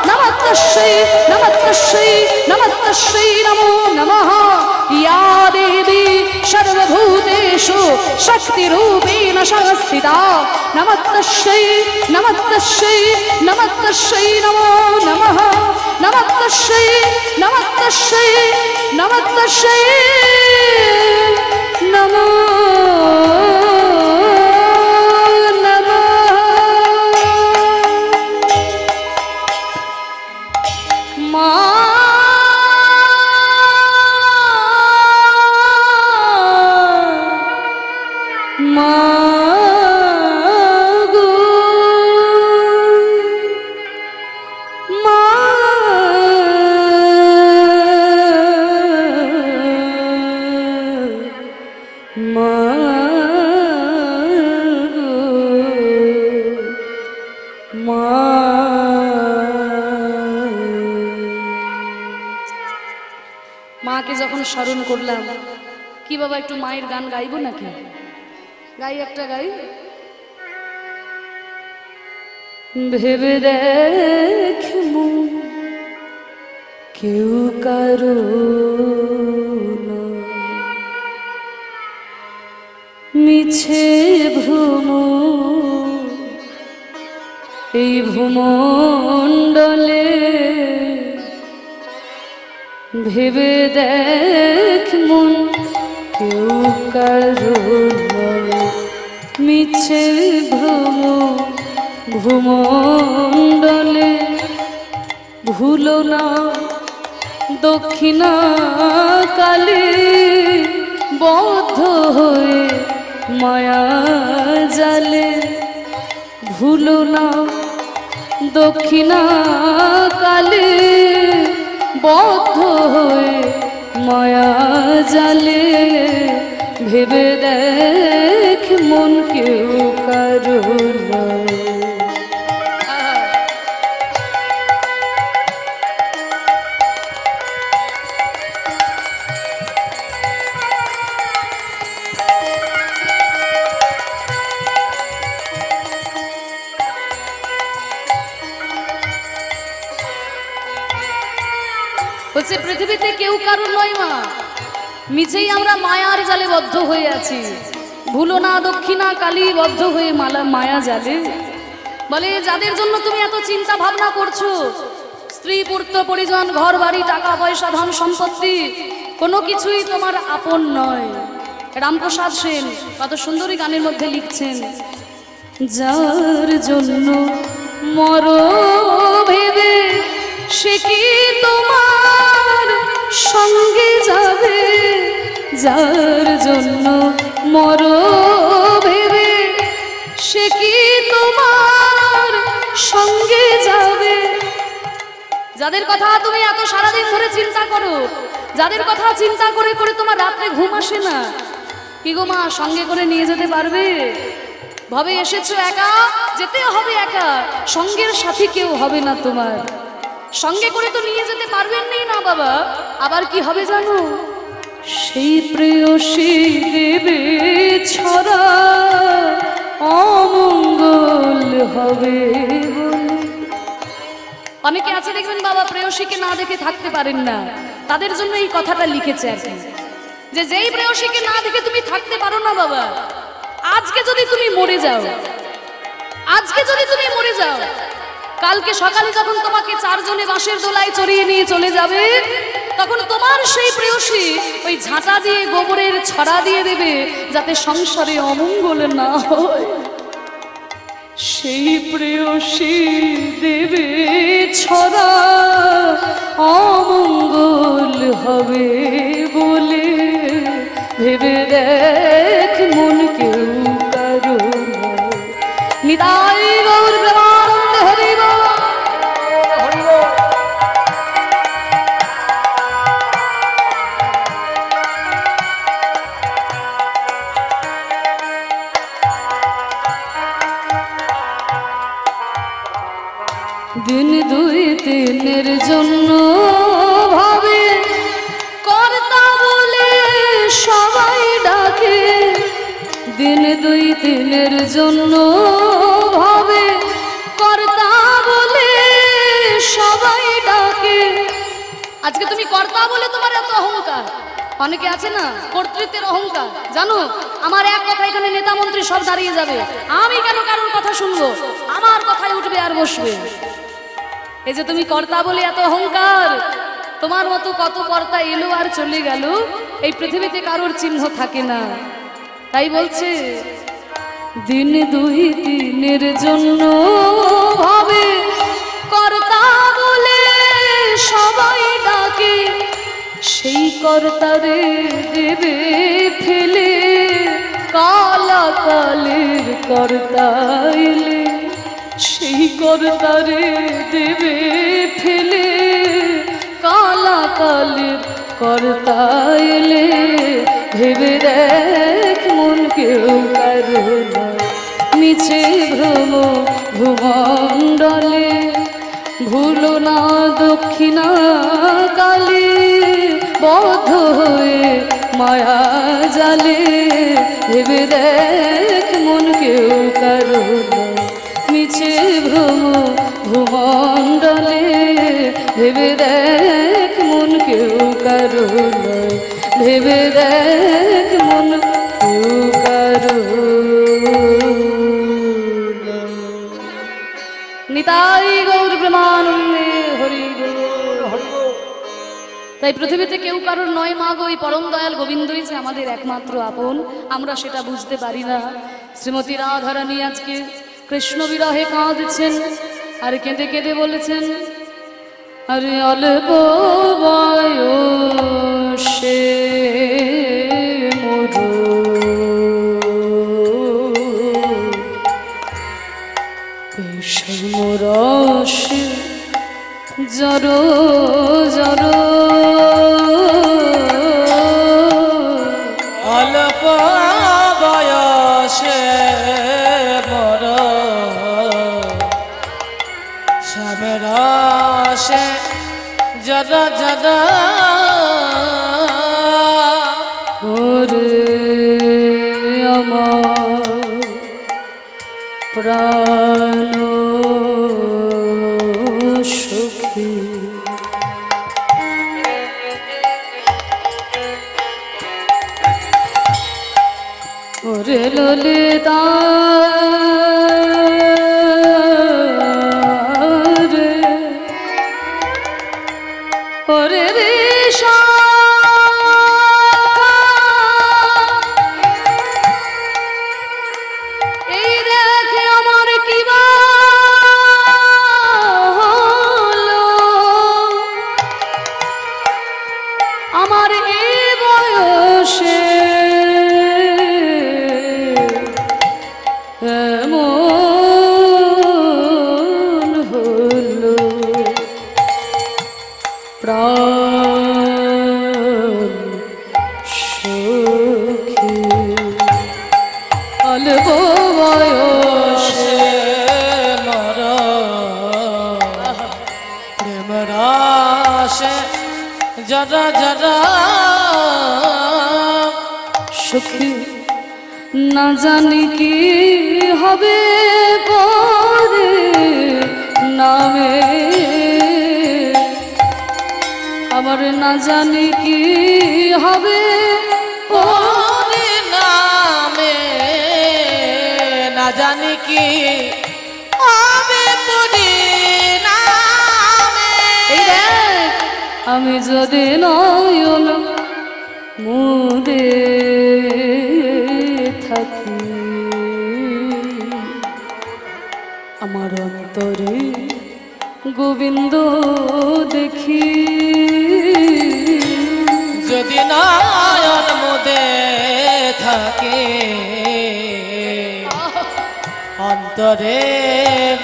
नमस्तस्यै नमस्तस्यै नमस्तस्यै नमो नमः या देवी सर्वभूतेषु शक्तिरूपेण संस्थिता नमस्तस्यै नमस्तस्यै नमस्तस्यै नमो नमः नमस्तस्यै नमस्तस्यै नमस्तस्यै नमो মাকে যখন স্মরণ করলাম কি বাবা একটু মায়ের গান গাইবো নাকি গাই একটা গাই ভেবে দেখ কেউ কারো মিছে ভ্রম এই ভূমণ্ডলে ভেবে দেখ মন কেউ কারো মিছে ভ্রম ভূমণ্ডলে ভুলো না দক্ষিণা কালে বদ্ধ হয়ে মায়া জালে ভুলো না দক্ষিণা কালে বদ্ধ হয়ে মায়া জালে ভেবে দেখ মন কেউ কারো নয় বলছে পৃথিবীতে কেউ কারো নয় মা মিছেই আমরা মায়ার জালে বদ্ধ হয়ে আছি ভুলো না দক্ষিণা কালী বদ্ধ হয়ে মায়া জালে বলে যাদের জন্য তুমি এত চিন্তা ভাবনা করছো স্ত্রী পুত্র পরিজন ঘর বাড়ি টাকা পয়সা ধন সম্পত্তি কোনো কিছুই তোমার আপন নয় রামপ্রসাদ সেন কত সুন্দরী গানের মধ্যে লিখছেন যার জন্য মরো ভেবে সে কি তোমার সঙ্গে যাবে যার জন্য মরো ভেবে সে কি তোমার সঙ্গে যাবে যাদের কথা তুমি এত সারাদিন ধরে চিন্তা করো যাদের কথা চিন্তা করে করে তোমার রাত্রে ঘুম আসে না কি গো মা সঙ্গে করে নিয়ে যেতে পারবে ভবে এসেছো একা যেতে হবে একা সঙ্গের সাথী কেউ হবে না তোমার সঙ্গে করে তো নিয়ে যেতে পারবেন না বাবা আবার কি হবে জানো সেই প্রেয়সী দেবে ছড়া অমঙ্গল হবে অনেকে আছে দেখবেন বাবা প্রেয়সীকে না দেখে থাকতে পারেন না তাদের জন্য এই কথাটা লিখেছে আর কি যে যেই প্রেয়সীকে না দেখে তুমি থাকতে পারো না বাবা আজকে যদি তুমি মরে যাও কালকে সকালে যখন তোমাকে চারজনে বাঁশের দোলায় চড়িয়ে নিয়ে চলে যাবে, তখন তোমার সেই প্রেয়সী ওই ঝাঁটা দিয়ে গোবরের ছড়া দিয়ে দেবে, যাতে সংসারে অমঙ্গল না হয়। সেই প্রেয়সী দেবে ছড়া, অমঙ্গল হবে বলে ভেবে দেখ মন কেউ কারো নয়। নিতাই গৌর প্রেমানন্দে হরি বল। দিন দুই দিনের জন্য ভাবে কর্তা বলে সবাই ডাকে, দিন দুই দিনের জন্য ভাবে কর্তা বলে সবাই ডাকে। আজকে তুমি কর্তা বলে তোমার এত অহংকার, অনেকে আছে না কর্তৃত্বের অহংকার, জানো আমার এক কথা এখানে নেতা মন্ত্রী সব দাঁড়িয়ে যাবে, আমি কেন কারোর কথা শুনবো, আমার কথায় উঠবে আর বসবে। এই যে তুমি কর্তা বলে এত অহংকার, তোমার মতো কত কর্তা এলো আর চলে গেল, এই পৃথিবীতে কারোর চিহ্ন থাকে না। তাই বলছে দিন দুই দিনের জন্য ভাবে কর্তা বলে সবাই ডাকে, সেই কর্তারে দেবে ফেলে কালা কালের কর্তা এলে, সেই কর্তারে দেবে ফেলে কালা কালের কর্তা এলে ভেবে দেখ মন কেউ কারো নয়। মিছে ভ্রম ভূমণ্ডলে ভুলো না দক্ষিণা কালে, বদ্ধ হয়ে মায়া জালে ভেবে দেখ মন কেউ কারো নয়। মিছে ভ্রম ভূমণ্ডলে ভেবে দেখ মন কেউ কারো নয়, ভেবে দেখ মন কেউ কারো নয়। নিতাই গৌর প্রেমানন্দে হরি বল। তাই পৃথিবীতে কেউ কারোর নয় মা গো, এই পরম দয়াল গোবিন্দই যে আমাদের একমাত্র আপন, আমরা সেটা বুঝতে পারি না। শ্রীমতী রাধারানী আজকে কৃষ্ণ বিরহে কাঁদছেন, আর কেঁদে কেঁদে বলেছেন, আরে অল্প বয়সে মরু বিষম রসে জর জর, অল্প বয়সে মর সাবেরসে জরা জরা, ওরে আমার প্রাণ সুখী, ওরে ললিতা রে, ওরে ঋষা এই দেখে আমার কি বা হলো, আমার এই বয়সে এমন হলো, প্রাণ সুখী অল্প বয়সে মর প্রেম রসে জরা জরা, সুখী না জানি কি হবে পরে নামে, আমার না জানি কি হবে ওরে নামে, না জানি কি হবে পরে আমি যদি নয়ন মুদে থাকি আমার অন্তরে গোবিন্দ দেখি যদি নয়ন মুদে থাকে অন্তরে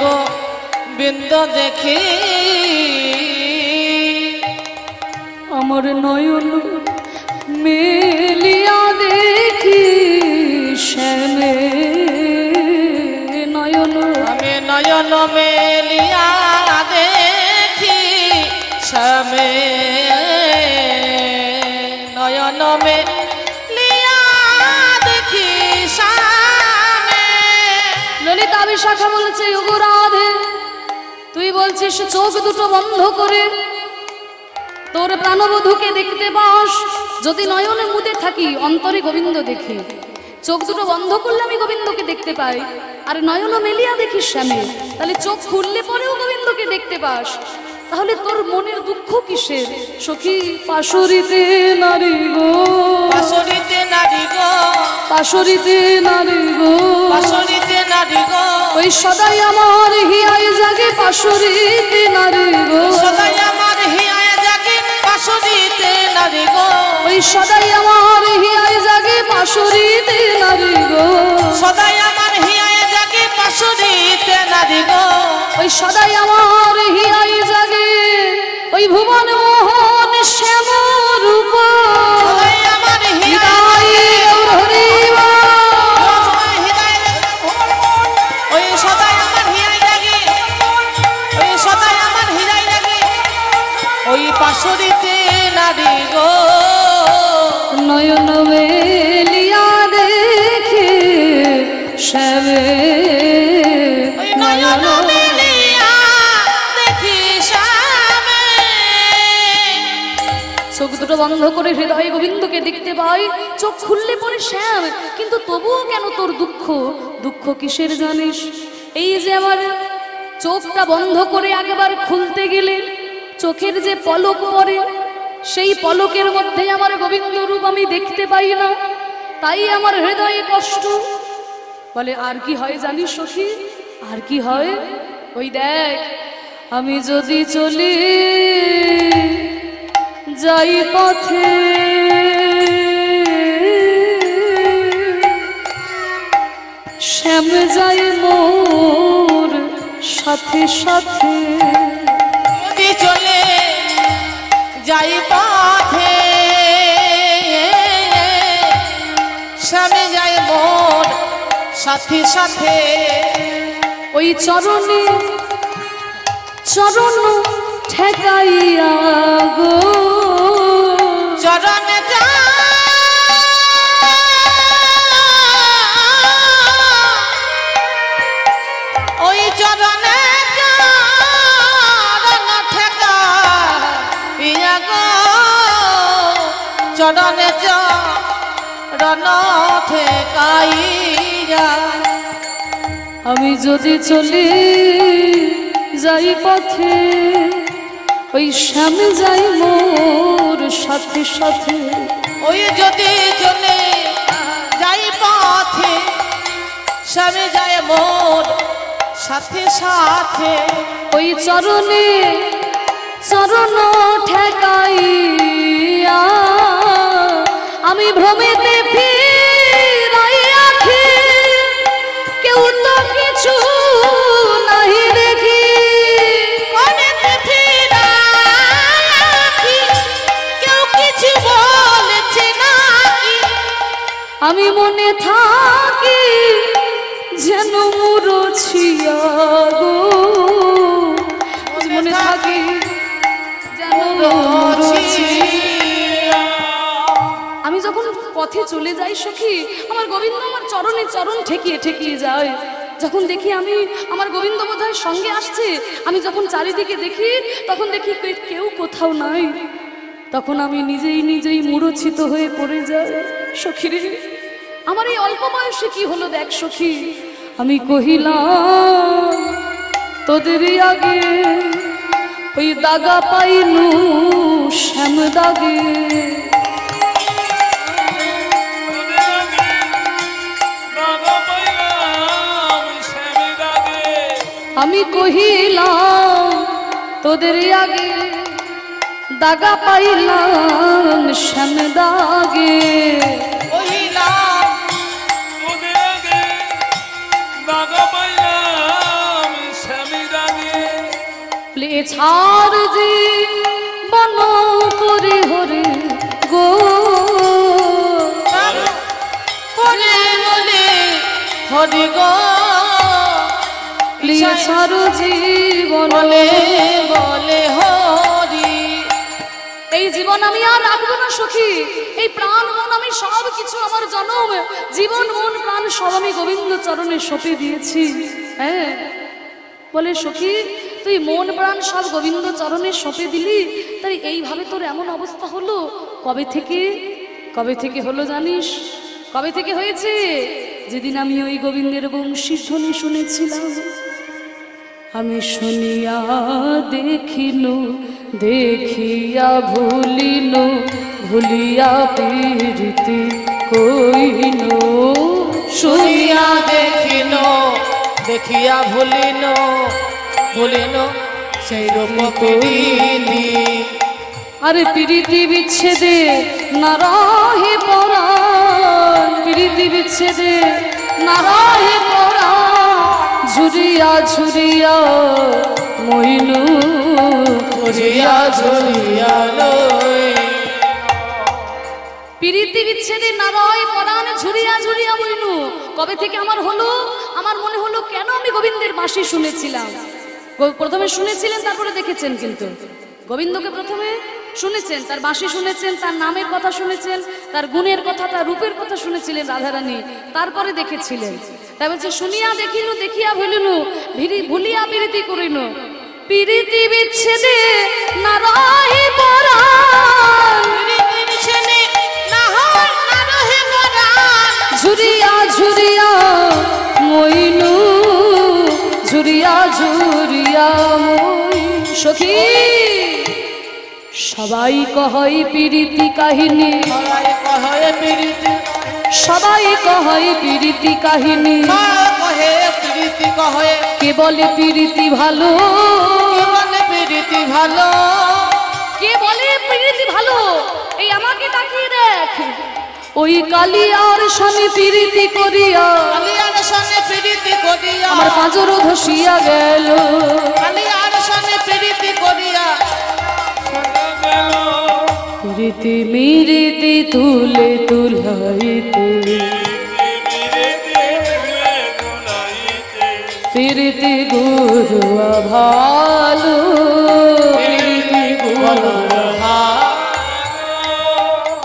গোবিন্দ দেখি আমার নয়ন মেলিয়া দেখি শ্যামে নয়ন আমি নয়ন মেলিয়া দেখি শ্যামে নয়ন মেলিয়া দেখি শ্যামে। ললিতা বিশাখা বলেছে ওগো রাধে, তুই বলছিস চোখ দুটো বন্ধ করে তোর প্রাণবধূকে দেখতে পাস। যদি নয়নে মুদে থাকি অন্তরে গোবিন্দ দেখি, চোখ দুটো বন্ধ করলে আমি গোবিন্দকে দেখতে পাই, আর নয়ন মেলিয়া দেখি শ্যামে, তাহলে চোখ খুললে পরেও গোবিন্দকে দেখতে পাস। তাহলে তোর মনের দুঃখ কিসের সখী? পাশরিতে নারী গো, পাশরিতে নারী গো, পাশরিতে নারী গো, পাশরিতে নারী গো, ওই সদাই আমার হিয়ায় জাগে পাশরিতে নারী গো, সদাই আমার হিয়ায় জাগে পাশরিতে নারী গো, ওই সদাই আমার হিয়ায় জাগে পাশরিতে নারী গো, সদাই আমার হিয়ায় জাগে পাশরিতে নারী গো, ওই সদাই আমার হিয়ায় জাগে ওই ভুবন মোহন শ্যাম রূপ সদাই আমার হৃদয় গৌর হরিবা। ওই সদাই আমার হিয়ায় জাগে, ওই সদাই আমার হিয়ায় জাগে ওই পাশরিতে নারী গো। নয়ন মেলিয়া দেখে শ্যামে ওই নয়ন মেলিয়া দেখি শ্যামে। চোখ দুটো বন্ধ করে হৃদয়ে গোবিন্দকে দেখতে পাই, চোখ খুললে পরে শ্যাম, কিন্তু তবুও কেন তোর দুঃখ? দুঃখ কিসের জানিস? এই যে আমার চোখটা বন্ধ করে আগেবার খুলতে গেলে চোখের যে পলক পড়ে, সেই পলকের মধ্যে আমার গোবিন্দ রূপ আমি দেখতে পাই না, তাই আমার হৃদয়ে কষ্ট। বলে আর কি হয় জানিস সখী? আর কি হয়? ওই দেখ, আমি যদি চলি যাই পথে শ্যাম যাই মোর সাথে সাথে, যদি চলে যাই পথে শ্যামে যাই মোর সাথে সাথে, ওই চরণে চরণ ঠেকাইয়া গো, চরণে যা ওই চরণে চরণ ঠেকা ইয়া গো, চরণে চরণ ঠেকাইয়া। আমি যদি চলি যাই পথে ওই শ্যাম যাই মোর সাথে সাথে, ওই যদি চলে যাই পথে শ্যামে যায় মোর সাথে সাথে, ওই চরণে চরণ ঠেকাইয়া আমি ভ্রমেতে ফিরাইয়াছি, কেউ তো কিছু নাহি দেখি, কোনেতে ফিরাইয়াছি কেউ কিছু বলেছে নাকি, আমি মনে থাকি যেন মুরছিয়া গো, মনে থাকি যেন মুরছিয়া। আমি যখন পথে চলে যাই সখী, আমার গোবিন্দ আমার চরণে চরণ ঠেকিয়ে ঠেকিয়ে যায়। যখন দেখি আমি আমার গোবিন্দ বোধহয় সঙ্গে আসছে, আমি যখন চারিদিকে দেখি তখন দেখি কেউ কোথাও নাই, তখন আমি নিজেই নিজেই মূঢ়ছিত হয়ে পড়ে যাই। সখী রে, আমার এই অল্প বয়সে কি হলো দেখ সখী। আমি কহিলাম তোদের আগে ওই দাগা পাইনু শ্যাম দাগে আমি কহিলাম তোদের আগে দাগা পাইলাম শ্যাম দাগে ছাড় যে বন করে হরে গো বলে বলে হরি গো ছাড় জীবন বলে বলে হরি। এই জীবন আমি আর রাখবো না সখী, এই প্রাণ মন আমি সব কিছু আমার জনম জীবন মন প্রাণ সব আমি গোবিন্দ চরণে সঁপে দিয়েছি। হ্যাঁ বলে সখী তুই মন প্রাণ সব গোবিন্দ চরণে সঁপে দিলি, তাই এইভাবে তোর এমন অবস্থা হলো। কবে থেকে হলো জানিস? কবে থেকে হয়েছে? যেদিন আমি ওই গোবিন্দের বংশীর ধ্বনি শুনেছিলাম। আমি শুনিয়া দেখিনু দেখিয়া ভুলিনু ভুলিয়া প্রীতি কইনু শুনিয়া দেখিনো দেখিয়া ভুলিনো ভুলিনো সেই রূপ প্রীতি। আরে প্রীতি বিচ্ছেদে নারাহে পরাণ, প্রীতি বিচ্ছেদে নারাহে পরাণ ঝুরিয়া ঝুরিয়া মইনু ঝুরিয়া ঝুরিয়া লই। প্রীতি বিচ্ছেদে নারায় পরাণ ঝুরিয়া ঝুরিয়া মইনু। কবে থেকে আমার হলো? আমার মনে হলো কেন আমি গোবিন্দের বাঁশি শুনেছিলাম। প্রথমে শুনেছিলেন তারপরে দেখেছেন, কিন্তু গোবিন্দকে প্রথমে শুনেছেন, তার বাঁশি শুনেছেন, তার নামের কথা শুনেছেন, তার গুণের কথা, তার রূপের কথা শুনেছিলেন রাধারানী, তারপরে দেখেছিলেন। তাই বলছে শুনিয়া দেখিনু দেখিয়া ভুলিনু ভুলিয়া প্রীতি করিনু। প্রীতি বিচ্ছেদে নারাহে পরাণ ঝুরিয়া ঝুরিয়া মইনু ঝুরিয়া ঝুরিয়া মই। সখী সবাই কহই প্রীতি কাহিনী, সবাই কহই প্রীতি কাহিনী, কে বলে প্রীতি ভালো, প্রীতি ভালো, কে বলে প্রীতি ভালো। এই আমাকে তাকিয়ে দেখ, ওই কালিয়ার সনে প্রীতি করিয়া কালিয়ার সনে প্রীতি করিয়া আমার পাঁজর ধসিয়া গেল। কালিয়ার সনে প্রীতি করিয়া প্রীতি মিরিতি তুলে তুলাইতে প্রীতি গুরু ভালো,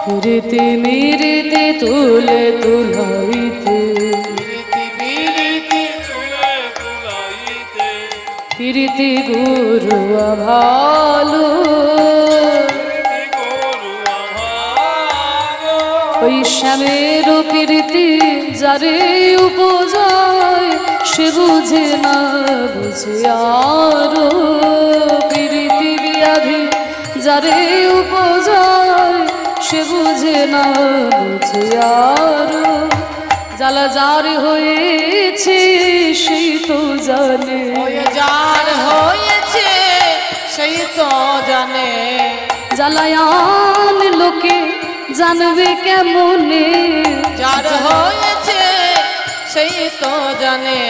প্রীতি মিরিতি তুলে তুলাইতে প্রীতি গুরু ভালো। ওই শ্যামের প্রীতি যারে উপজয় সে বুঝে না বুঝে আরো, প্রীতি ব্যাধি যারে উপজয় সে বুঝে না বুঝে আরো। জ্বালা যার হয়েছে সেই তো জানে, যার হয়েছে সেই তো জানে। জ্বালায়ান লোকে জানবে কেমনে, যার হয়েছে সেই তো জানে।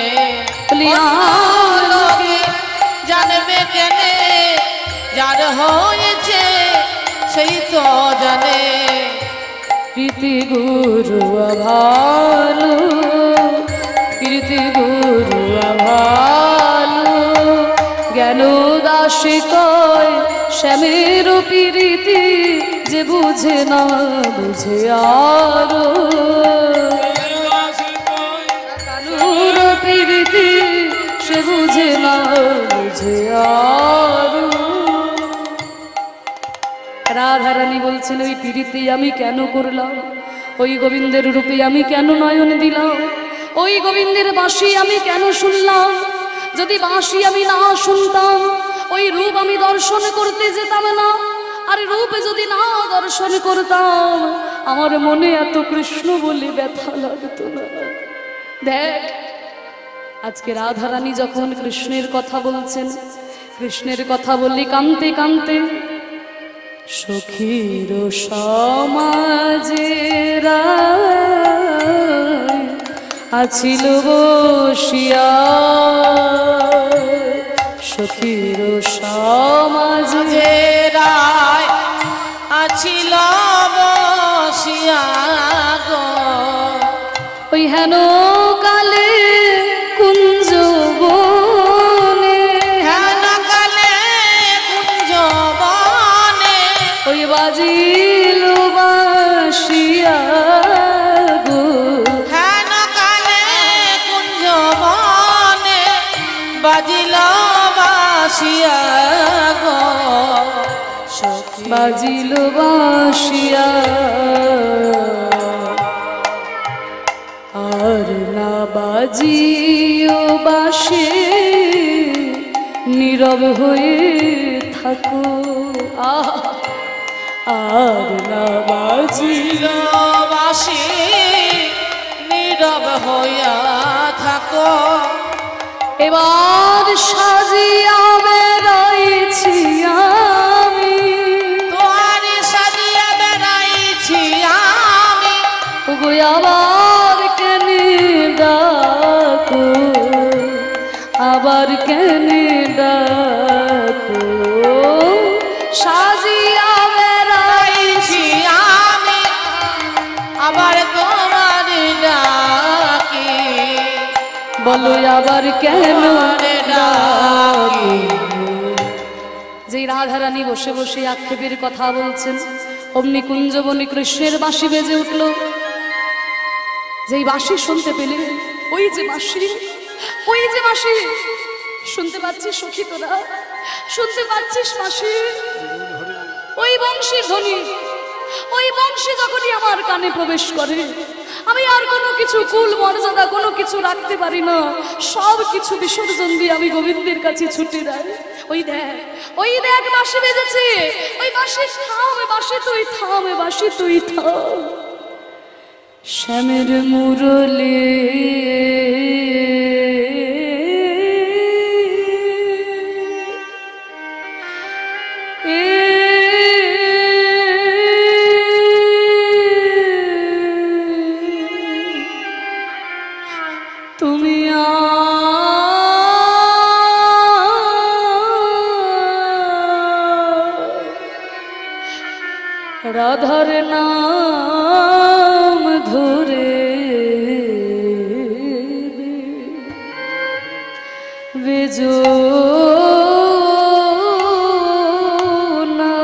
লোকে জানবে কেনে, যার হয়েছে সেই তো জানে। প্রীতি গুরু ভালো, প্রীতি গুরু ভালো। জ্ঞান দাসে কয় শ্যামের প্রীতি যে বুঝে না বুঝে আরো, কালুর প্রীতি সে বুঝে না বুঝে আরো। রাধারানী বলছেন ওই প্রীতি আমি কেন করলাম, ওই গোবিন্দের রূপে আমি কেন নয়ন দিলাম, ওই গোবিন্দের বাঁশি আমি কেন শুনলাম। যদি বাঁশি আমি না শুনতাম, ওই রূপ আমি দর্শন করতে যেতাম না। আর রূপে যদি না দর্শন করতাম আমার মনে এত কৃষ্ণ বলে ব্যথা লাগতো না। দেখ আজকে রাধারানী যখন কৃষ্ণের কথা বলছেন, কৃষ্ণের কথা বললি কানতে কানতে, সখীর সমাজের আছিল বসিয়া, সখীর সমাজে রায় আছিল বসিয়া গো, ওই হেন কালে কুঞ্জ বনে, হেন কালে কুঞ্জ বনে, ওই বাজিল বাসিয়া গো, হেন কালে কুঞ্জ বনে বাজিল বাসিয়া গো, সখী বাজিল বাসিয়া। আর না বাজিও বাসে নীরব হয়ে থাকো, আর না বাজিল বাসি নীরব হইয়া থাকো, এবার সাজিয়া বেড়াইছি আমি, তোমার সাজিয়া বেড়াইছি আমি, ওগো আবার কেনে ডাকো, আবার কেনে ডাকো, সাজিয়া বেড়াইছি আমি আবার তোমার ডাকি, বলো আবার কেন ডাকি। যেই রাধারানী বসে বসে আক্ষেপের কথা বলছেন, অমনি কুঞ্জবনে কৃষ্ণের বাঁশি বেজে উঠল। যেই বাঁশি শুনতে পেলে, ওই যে বাঁশি, ওই যে বাঁশি, শুনতে পাচ্ছিস সখী তোরা, শুনতে পাচ্ছিস বাঁশি, ওই বংশীর ধ্বনি, ওই বংশী যখনই আমার কানে প্রবেশ করে আমি আর কোনো কিছু কুল মর্যাদা কোনো কিছু রাখতে পারি না, সব কিছু বিসর্জন দিয়ে আমি গোবিন্দের কাছে ছুটে যাই। ওই দেখ, ওই দেখ বাঁশি বেজেছে, ওই বাঁশি থাম, বাঁশি তুই থাম, বাঁশি তুই থাম, শ্যামের মুরলি তুমি রাধার নাম ধরে বেজো না,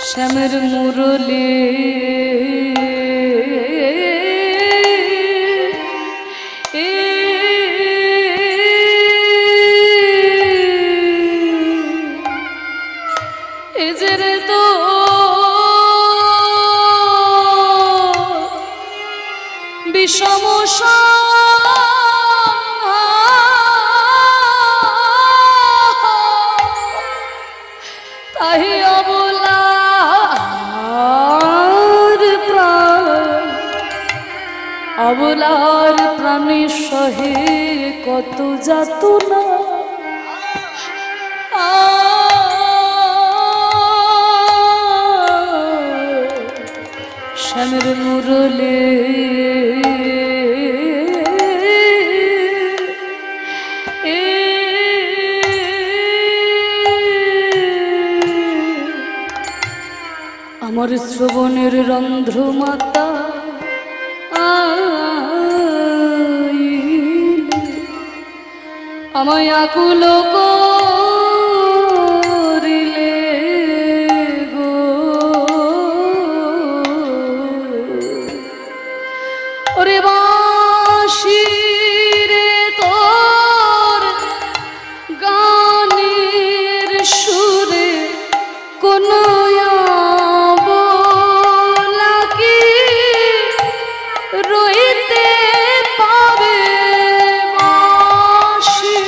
শ্যামের মুরলি এজেরে তো বিষম তাহি অবলার প্রাণ, অবলার প্রাণে সহে কত যাতনা, শ্যামের মুরলি আমার শ্রবণের রন্ধ্র মাতা আমায় আকুল করিলে গো, ওরে বাঁশি রে তোর গানের সুরে কোন অবলাকি রইতে পাবে বাঁশি,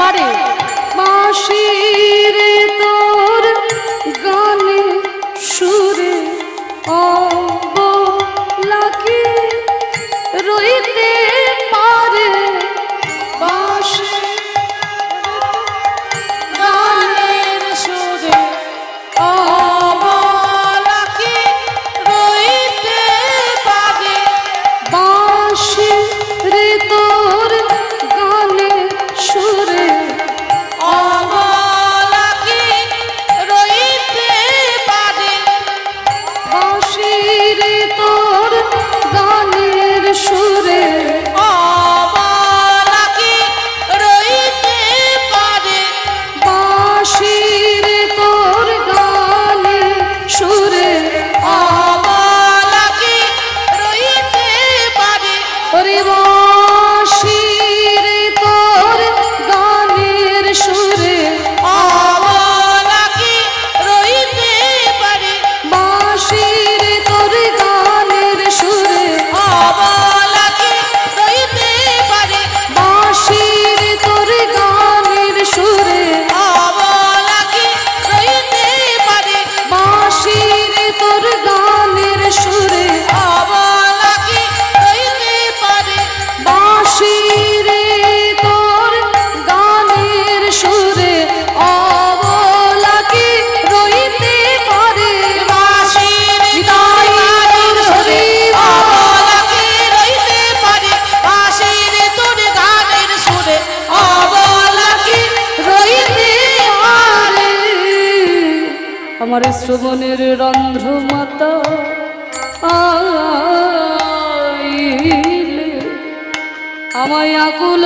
পারে বাঁশির তোর গানে সুরে অবলাকি রইতে পারে বাঁশি গানের সুরে অবলাকি রইতে পারে বাঁশি রে তোর গানে সুরে অবলাকি রইতে পারে বাঁশি রে তোর গানের সুরে অবলাকি রইতে পারে বাঁশি রে তোর গানে সুরে অবলাকি রইতে পারে ওরে বাঁশি রে তোর গানের সুরে অবলাকি রইতে পারে বাঁশি রে তোর গানের সুরে অবলাকি রইতে পারে বাঁশি রে তোর গানের সুরে অবলাকি রইতে পারে বাঁশি রে তোর গানের সুরে অবলাকি রইতে পারে বাঁশি রে তোর গানের সুরে অবলাকি রইতে পারে বাঁশির তাই তোর হরি অবলাকি রইতে পারে বাঁশির তোর গানের সুরে অবলাকি রইতে পারে আমার শ্রবণের রন্ধ্র মাতা আইলে আমায় আকুল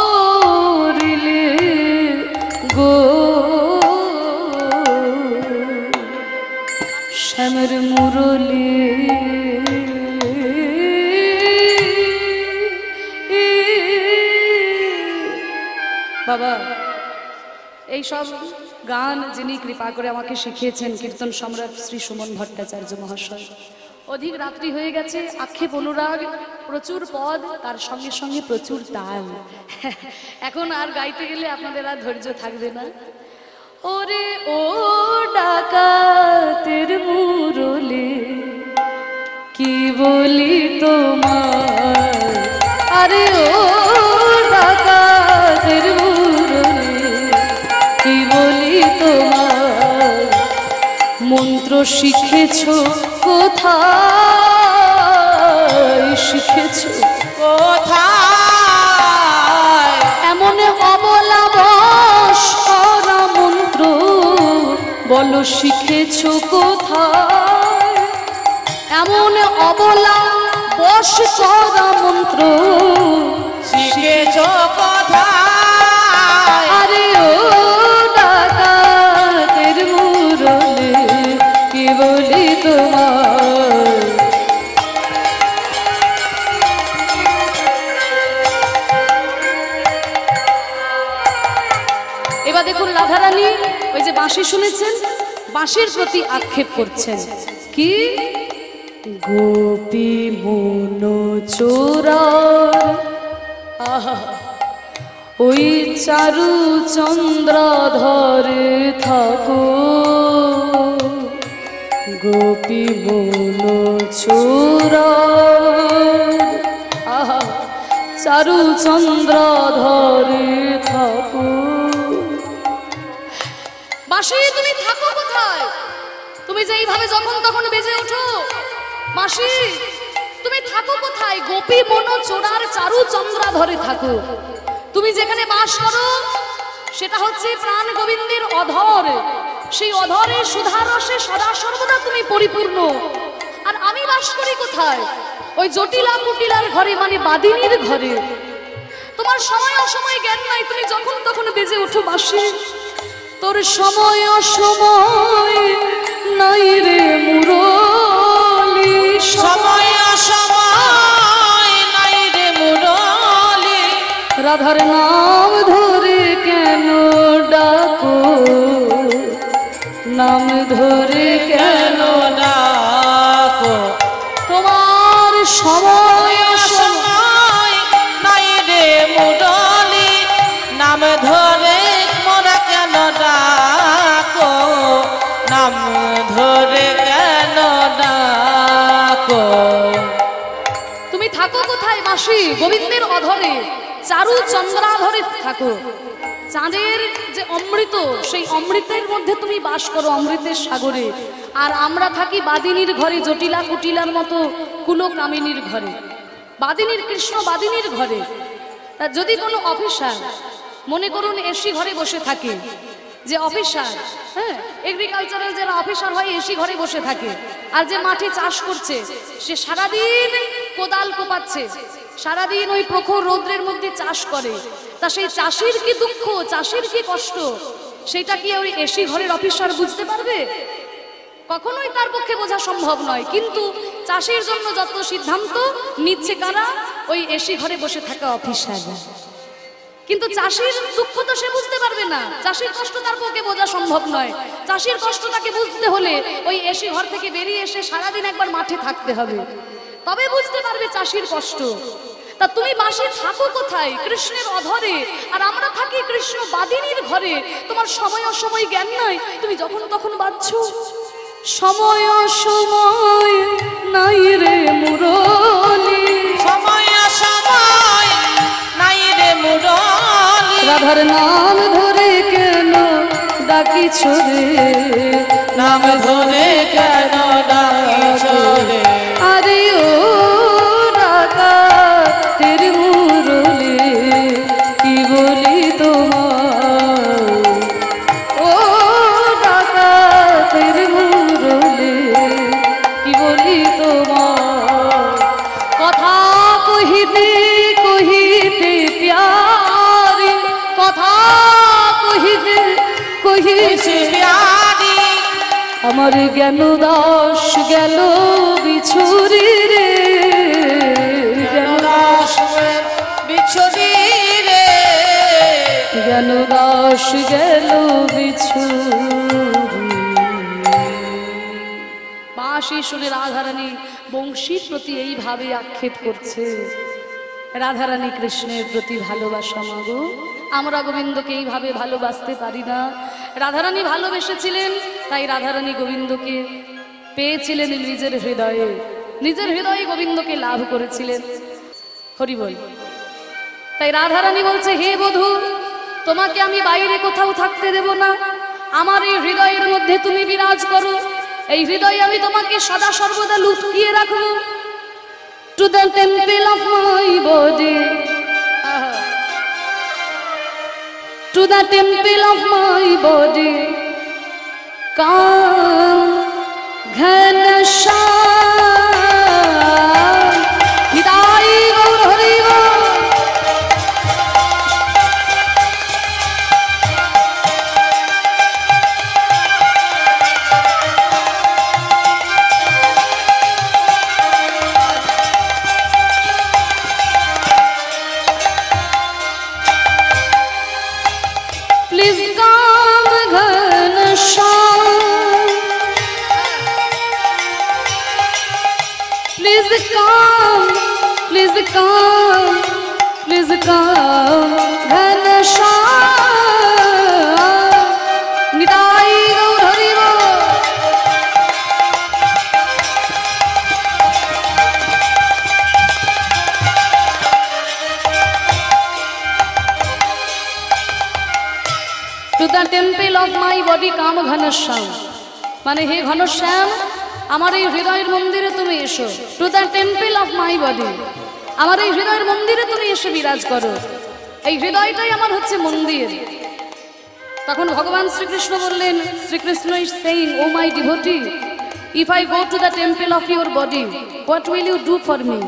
করিলে গো শ্যামের মুরলি বাবা এই সব গান যিনি কৃপা করে আমাকে শিখিয়েছেন কীর্তন সম্রাট শ্রী সুমন ভট্টাচার্য মহাশয়। অধিক রাত্রি হয়ে গেছে, আক্ষেপ অনুরাগ, প্রচুর পদ, তার সঙ্গে সঙ্গে প্রচুর তাল। এখন আর গাইতে গেলে আপনাদের আর ধৈর্য থাকবে না। ওরে ও ডাকাতের মুরলি কি বলি তোমার, আরে ও ডাকাতের মুরলি কি বলি তোমার, মন্ত্র শিখেছো কোথায় শিখেছো, কোথায় এমন অবলা বশ করা মন্ত্র বলো শিখেছো কোথায়, এমন অবলা বশ করা মন্ত্র শিখেছ কোথায় আরে ও ডাকাতের মুরলি কি বলি তোমার। এবার দেখুন রাধারানী ওই যে বাঁশি শুনেছেন, বাঁশির প্রতি আক্ষেপ করছেন কি, গোপী মন চোরা আহা ওই চারু চন্দ্র ধরে থাকো, গোপী মন চোরা আহা চারু চন্দ্র ধরে থাকো। বাঁশি তুমি থাকো কোথায়, তুমি যে এইভাবে যখন তখন বেজে ওঠো, বাঁশি তুমি থাকো কোথায়, গোপী মন চোরার চারু চন্দ্রা ধরে থাকো। তুমি যেখানে বাস করো সেটা হচ্ছে প্রাণ গোবিন্দের অধর, সেই অধরে সুধারসে সদা সর্বদা তুমি পরিপূর্ণ। আর আমি বাস করি কোথায়, ওই জটিলা কুটিলার ঘরে, মানে বাদিনীর ঘরে। তোমার সময় অসময় জ্ঞান নাই, তুমি যখন তখন বেজে ওঠো বাঁশি। তোর সময় অসময় নাই রে মুরলি, সময় সময় নাই রে মুরলি, রাধার নাম ধরে কেন ডাকো, নাম ধরে কেন ডাকো তোমার সময় সময় নাই রে মুরলি, নাম নাম ধরে মোরা কেন ডাকো, নাম ধরে কেন ডাকো। তুমি থাকো কোথায় মাসি গোবিন্দের অধরে, চারু চন্দ্রাধরে থাকো। চাঁদের যে অমৃত, সেই অমৃতের মধ্যে তুমি বাস করো, অমৃতের সাগরে। আর আমরা থাকি বাদিনীর ঘরে, জটিলা কুটিলার মতো কুলকামিনীর ঘরে, বাদিনীর কৃষ্ণ বাদিনীর ঘরে। তা যদি কোনো অফিসার মনে করুন এসি ঘরে বসে থাকে, যে অফিসার, হ্যাঁ, এগ্রিকালচারাল যারা অফিসার হয় এসি ঘরে বসে থাকে, আর যে মাঠে চাষ করছে সে সারাদিন কোদাল কোপাচ্ছে, সারাদিন ওই প্রখর রৌদ্রের মধ্যে চাষ করে, তা সেই চাষির কি দুঃখ, চাষির কি কষ্ট, সেটা কি ওই এসি ঘরের অফিসার বুঝতে পারবে? কখনোই তার পক্ষে বোঝা সম্ভব নয়। কিন্তু চাষির জন্য যত সিদ্ধান্ত নিচ্ছে কারা? ওই এসি ঘরে বসে থাকা অফিসার। কিন্তু চাষির দুঃখ তো সে বুঝতে পারবে না, চাষির কষ্ট তার পক্ষে বোঝা সম্ভব নয়। চাষির কষ্ট তাকে বুঝতে হলে ওই এসি ঘর থেকে বেরিয়ে এসে সারাদিন একবার মাঠে থাকতে হবে, তবে বুঝতে পারবে চাষির কষ্ট। তা তুমি মাসি থাকো কোথায়? কৃষ্ণের অধরে। আর আমরা থাকি কৃষ্ণ বাদিনীর ঘরে। তোমার সময় অসময় জ্ঞান নাই, তুমি যখন তখন বাজছো। সময় অসময় নাই রে মুরলি, সময় সময় নাই রে মুরলি, রাধার নাম ধরে কেন ডাকিছ রে, নাম ধরে কেন ডাকিছো রে। আরে ও রাধা তের মুরলি কি বলি তোমার, ও রাধা তের মুরলি কি বলি তোমার। কথা কহিতে কহিতে প্যারি, কথা কহিতে কহিতে প্যারি, আমার জ্ঞান দাস গেল বিছুরি রে, জ্ঞান দাস বিছুরি রে, জ্ঞান দাস গেল বিছুরি। বাঁশি শুনে রাধারানী বংশীর প্রতি এইভাবে আক্ষেপ করছে। রাধারানী কৃষ্ণের প্রতি ভালোবাসা মাগো, আমরা গোবিন্দকে এইভাবে ভালোবাসতে পারি না। রাধারানী ভালোবেসেছিলেন, তাই রাধারানী গোবিন্দকে পেয়েছিলেন নিজের হৃদয়ে, নিজের হৃদয়ে গোবিন্দকে লাভ করেছিলেন। হরি বল। তাই রাধারানী বলছে, হে বধূ, তোমাকে আমি বাইরে কোথাও থাকতে দেব না, আমার এই হৃদয়ের মধ্যে তুমি বিরাজ করো। এই হৃদয়ে আমি তোমাকে সদা সর্বদা লুকিয়ে রাখবো। Two the temple of my body, to the temple of my body, come Ghanshyam, Hidai Gaur Hari Gaur. Please come Ghanshyam, please come, please come, please come Ghanshyam, Nidai Gaur Hari Gaur. To the temple of my body come Ghanshyam, মানে হে ঘনশ্যাম, আমার এই হৃদয়ের মন্দিরে তুমি এসো। Two the temple of my body, আমার এই হৃদয়ের মন্দিরে তুমি এসে বিরাজ করো। এই হৃদয়টাই আমার হচ্ছে মন্দির। তখন ভগবান শ্রীকৃষ্ণ বললেন, Srikrishna is saying, oh my devotee, if I go to the temple of your body, what will you do for me?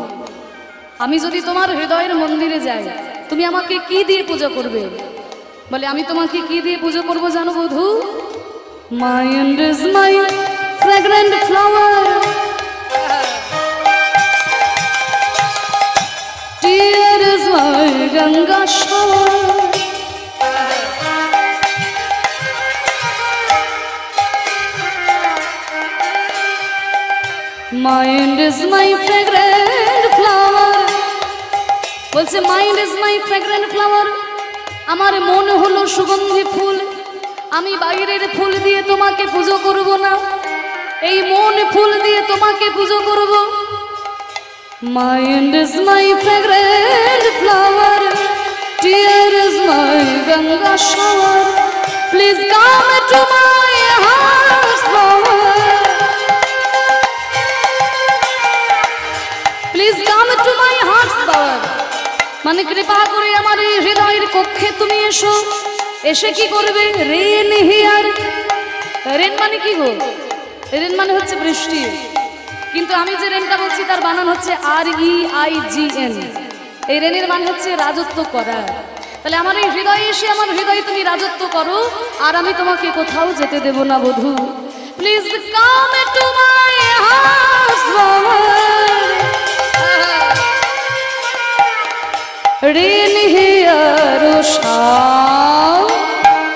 আমি যদি তোমার হৃদয়ের মন্দিরে যাই, তুমি আমাকে কি দিয়ে পূজা করবে? বলে, আমি তোমাকে কি দিয়ে পুজো করবো জানো বধূ? Mind is my fragrant flower, tear is my Ganga shower, mind is my fragrant flower. বলছে, mind is my fragrant flower, আমার মন হলো সুগন্ধি ফুল, আমি বাইরের ফুল দিয়ে তোমাকে পুজো করব না, এই মন ফুল দিয়ে তোমাকে পুজো করব। Mind is my fragrant flower, tear is my Ganga shower. Please come to my heart's flower. Please come to my heart's flower. মানে কৃপা করে আমার এই হৃদয়ের কক্ষে তুমি এসো। এসে কি করবে? Rain here. রেন মানে কি গো? রেন মানে হচ্ছে বৃষ্টি, কিন্তু আমি যে রেনটা বলছি তার বানান হচ্ছে REIGN। এই রেনের মানে হচ্ছে রাজত্ব করা। তাহলে আমার এই হৃদয়ে এসে আমার হৃদয়ে তুমি রাজত্ব করো, আর আমি তোমাকে কোথাও যেতে দেব না বধূ। Please come to my house rain here show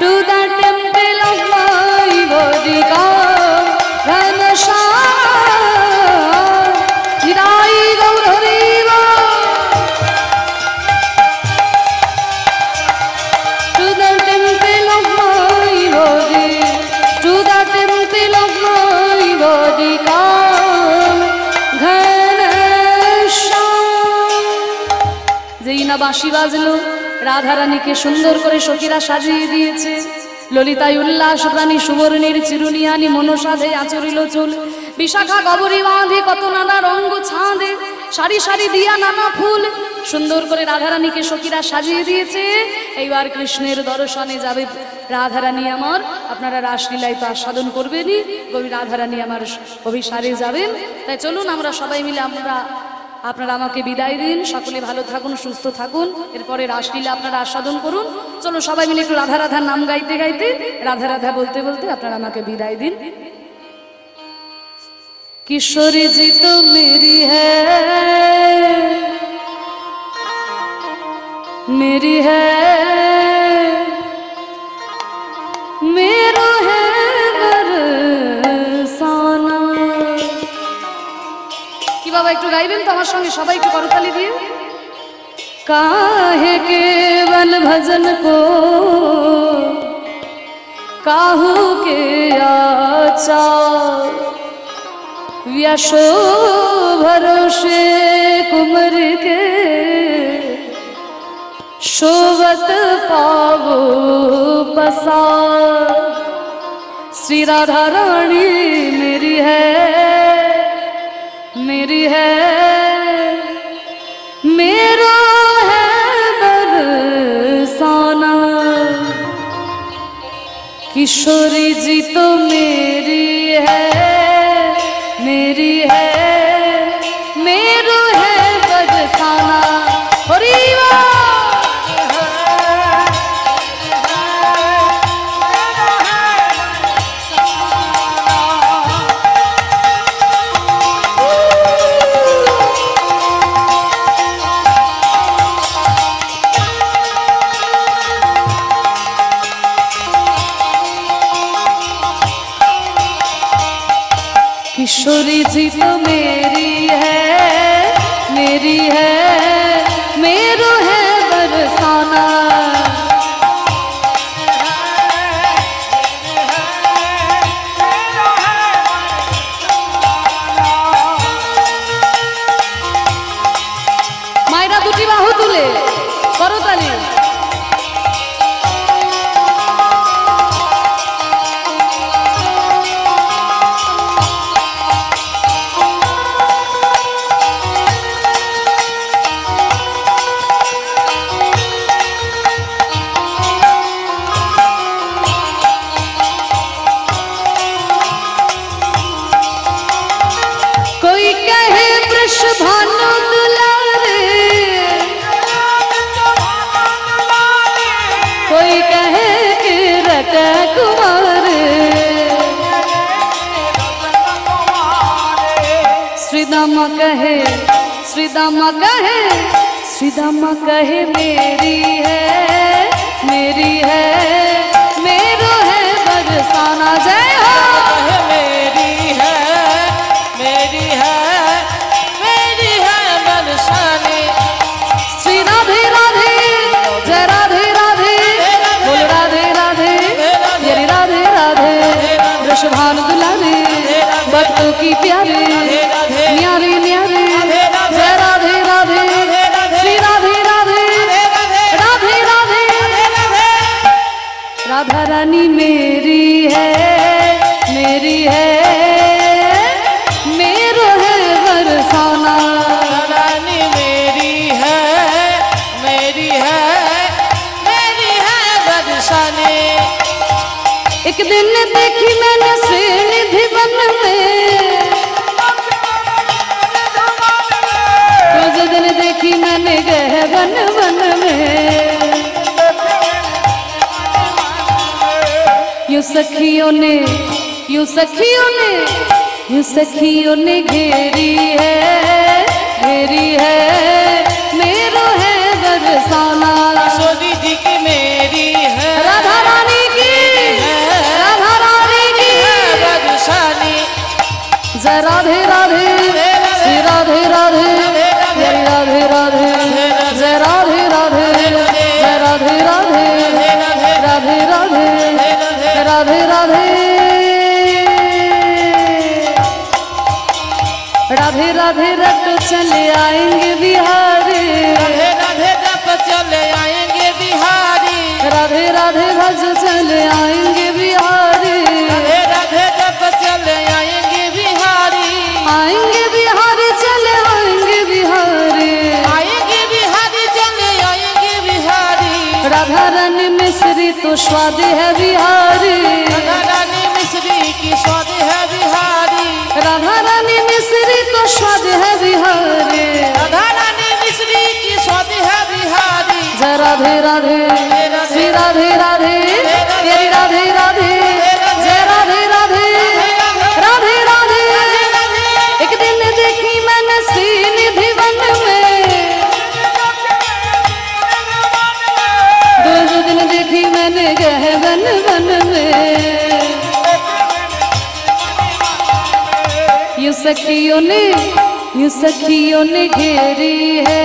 to the temple of my body come Ghanshyam Nitai Gour Hari বল। To the temple of my body, to the temple of my body come Ghanshyam. যেই না বাঁশি বাজলো, রাধারানীকে সুন্দর করে সখীরা সাজিয়ে দিয়েছে। ললিতায় উল্লাস প্রাণী সুবর্ণের চিরুনিয়ানি মনসাধে আচরিল চুল, বিশাখা গবরী বাঁধে কত নানা রঙ্গ ছাঁদে, সারি সারি দিয়া নানা ফুল। সুন্দর করে রাধারানীকে সখীরা সাজিয়ে দিয়েছে। এইবার কৃষ্ণের দর্শনে যাবে রাধারানী আমার। আপনারা রাসলীলায় তো আস্বাদন করবেনই, কবি রাধারানী আমার অভিসারে যাবেন। তাই চলুন আমরা সবাই মিলে আপনারা আমাকে বিদায় দিন। সকলে ভালো থাকুন, সুস্থ থাকুন। এরপরে রাসলীলা আপনারা আস্বাদন করুন। চলো সবাই মিলে একটু রাধা রাধার নাম গাইতে গাইতে, রাধা রাধা বলতে বলতে আপনারা আমাকে বিদায় দিন। किशोरी जी तो मेरी है, मेरी है, मेरो है बरसाना। কি বাবা একটু গাইবেন তো আমার সঙ্গে? সবাই একটু করতালি দিয়ে। काहे केवल भजन को काहू के आचा, यशो भरोसे कुमर के शोभत पावो पसार। श्री राधा रानी मेरी है, मेरी है, मेरो है बरसाना। किशोरी जी तो मेरी है, मेरी है, मेरो है बरसाना। हरि किशोरी जी तो मेरी है, मेरी है, मेरो है बरसाना। मायरा दुटी बाहु तुले करो ताली। भानु दुलारे, कोई कहे कि रटा कुमारे, श्रीदामा कहे, श्रीदामा कहे, श्रीदामा कहे मेरी है, मेरी है, मेरो है बरसाना। जय हो। मेरी है, मेरी है, श्री राधे राधे, जय राधे राधे। राधा रानी मेरी है मेरो है बरसाना। रानी मेरी है बरसाने। एक दिन देखी मैंने श्रीनिधि वन में, रोज दिन देखी मैंने गहवन वन में। यूं सखियों ने घेरी है मेरो है बरसाना। सोनी जी की मेरी है, राधा रानी की बरसानी। जय राधे राधे श्री राधे राधे जय राधे राधे जय राधे राधे जय राधे राधे राधे राधे राधे राधे राधे राधे रट चले आएंगे बिहारी। राधे राधे जप चले आएंगे बिहारी। राधे राधे भज चले आएंगे बिहारी। राधे राधे जप चले आएंगे बिहारी। आएंगे बिहारी चले आएंगे बिहारी। आएंगे बिहारी चले आएंगे बिहारी। राधा रानी मिश्री तो स्वाद है बिहारी। राधा रानी मिश्री की स्वाद है बिहारी। राधा रानी मिश्री तो स्वाद है बिहारी। राधा रानी मिश्री की स्वाद है बिहारी। जय राधे राधे श्री राधे राधे तेरी राधे राधे जय राधे राधे राधे राधे। एक दिन देखी मैंने श्रीनिधि वन में, दो दिन देखी मैंने गहवन वन में। यूं सखियों ने घेरी है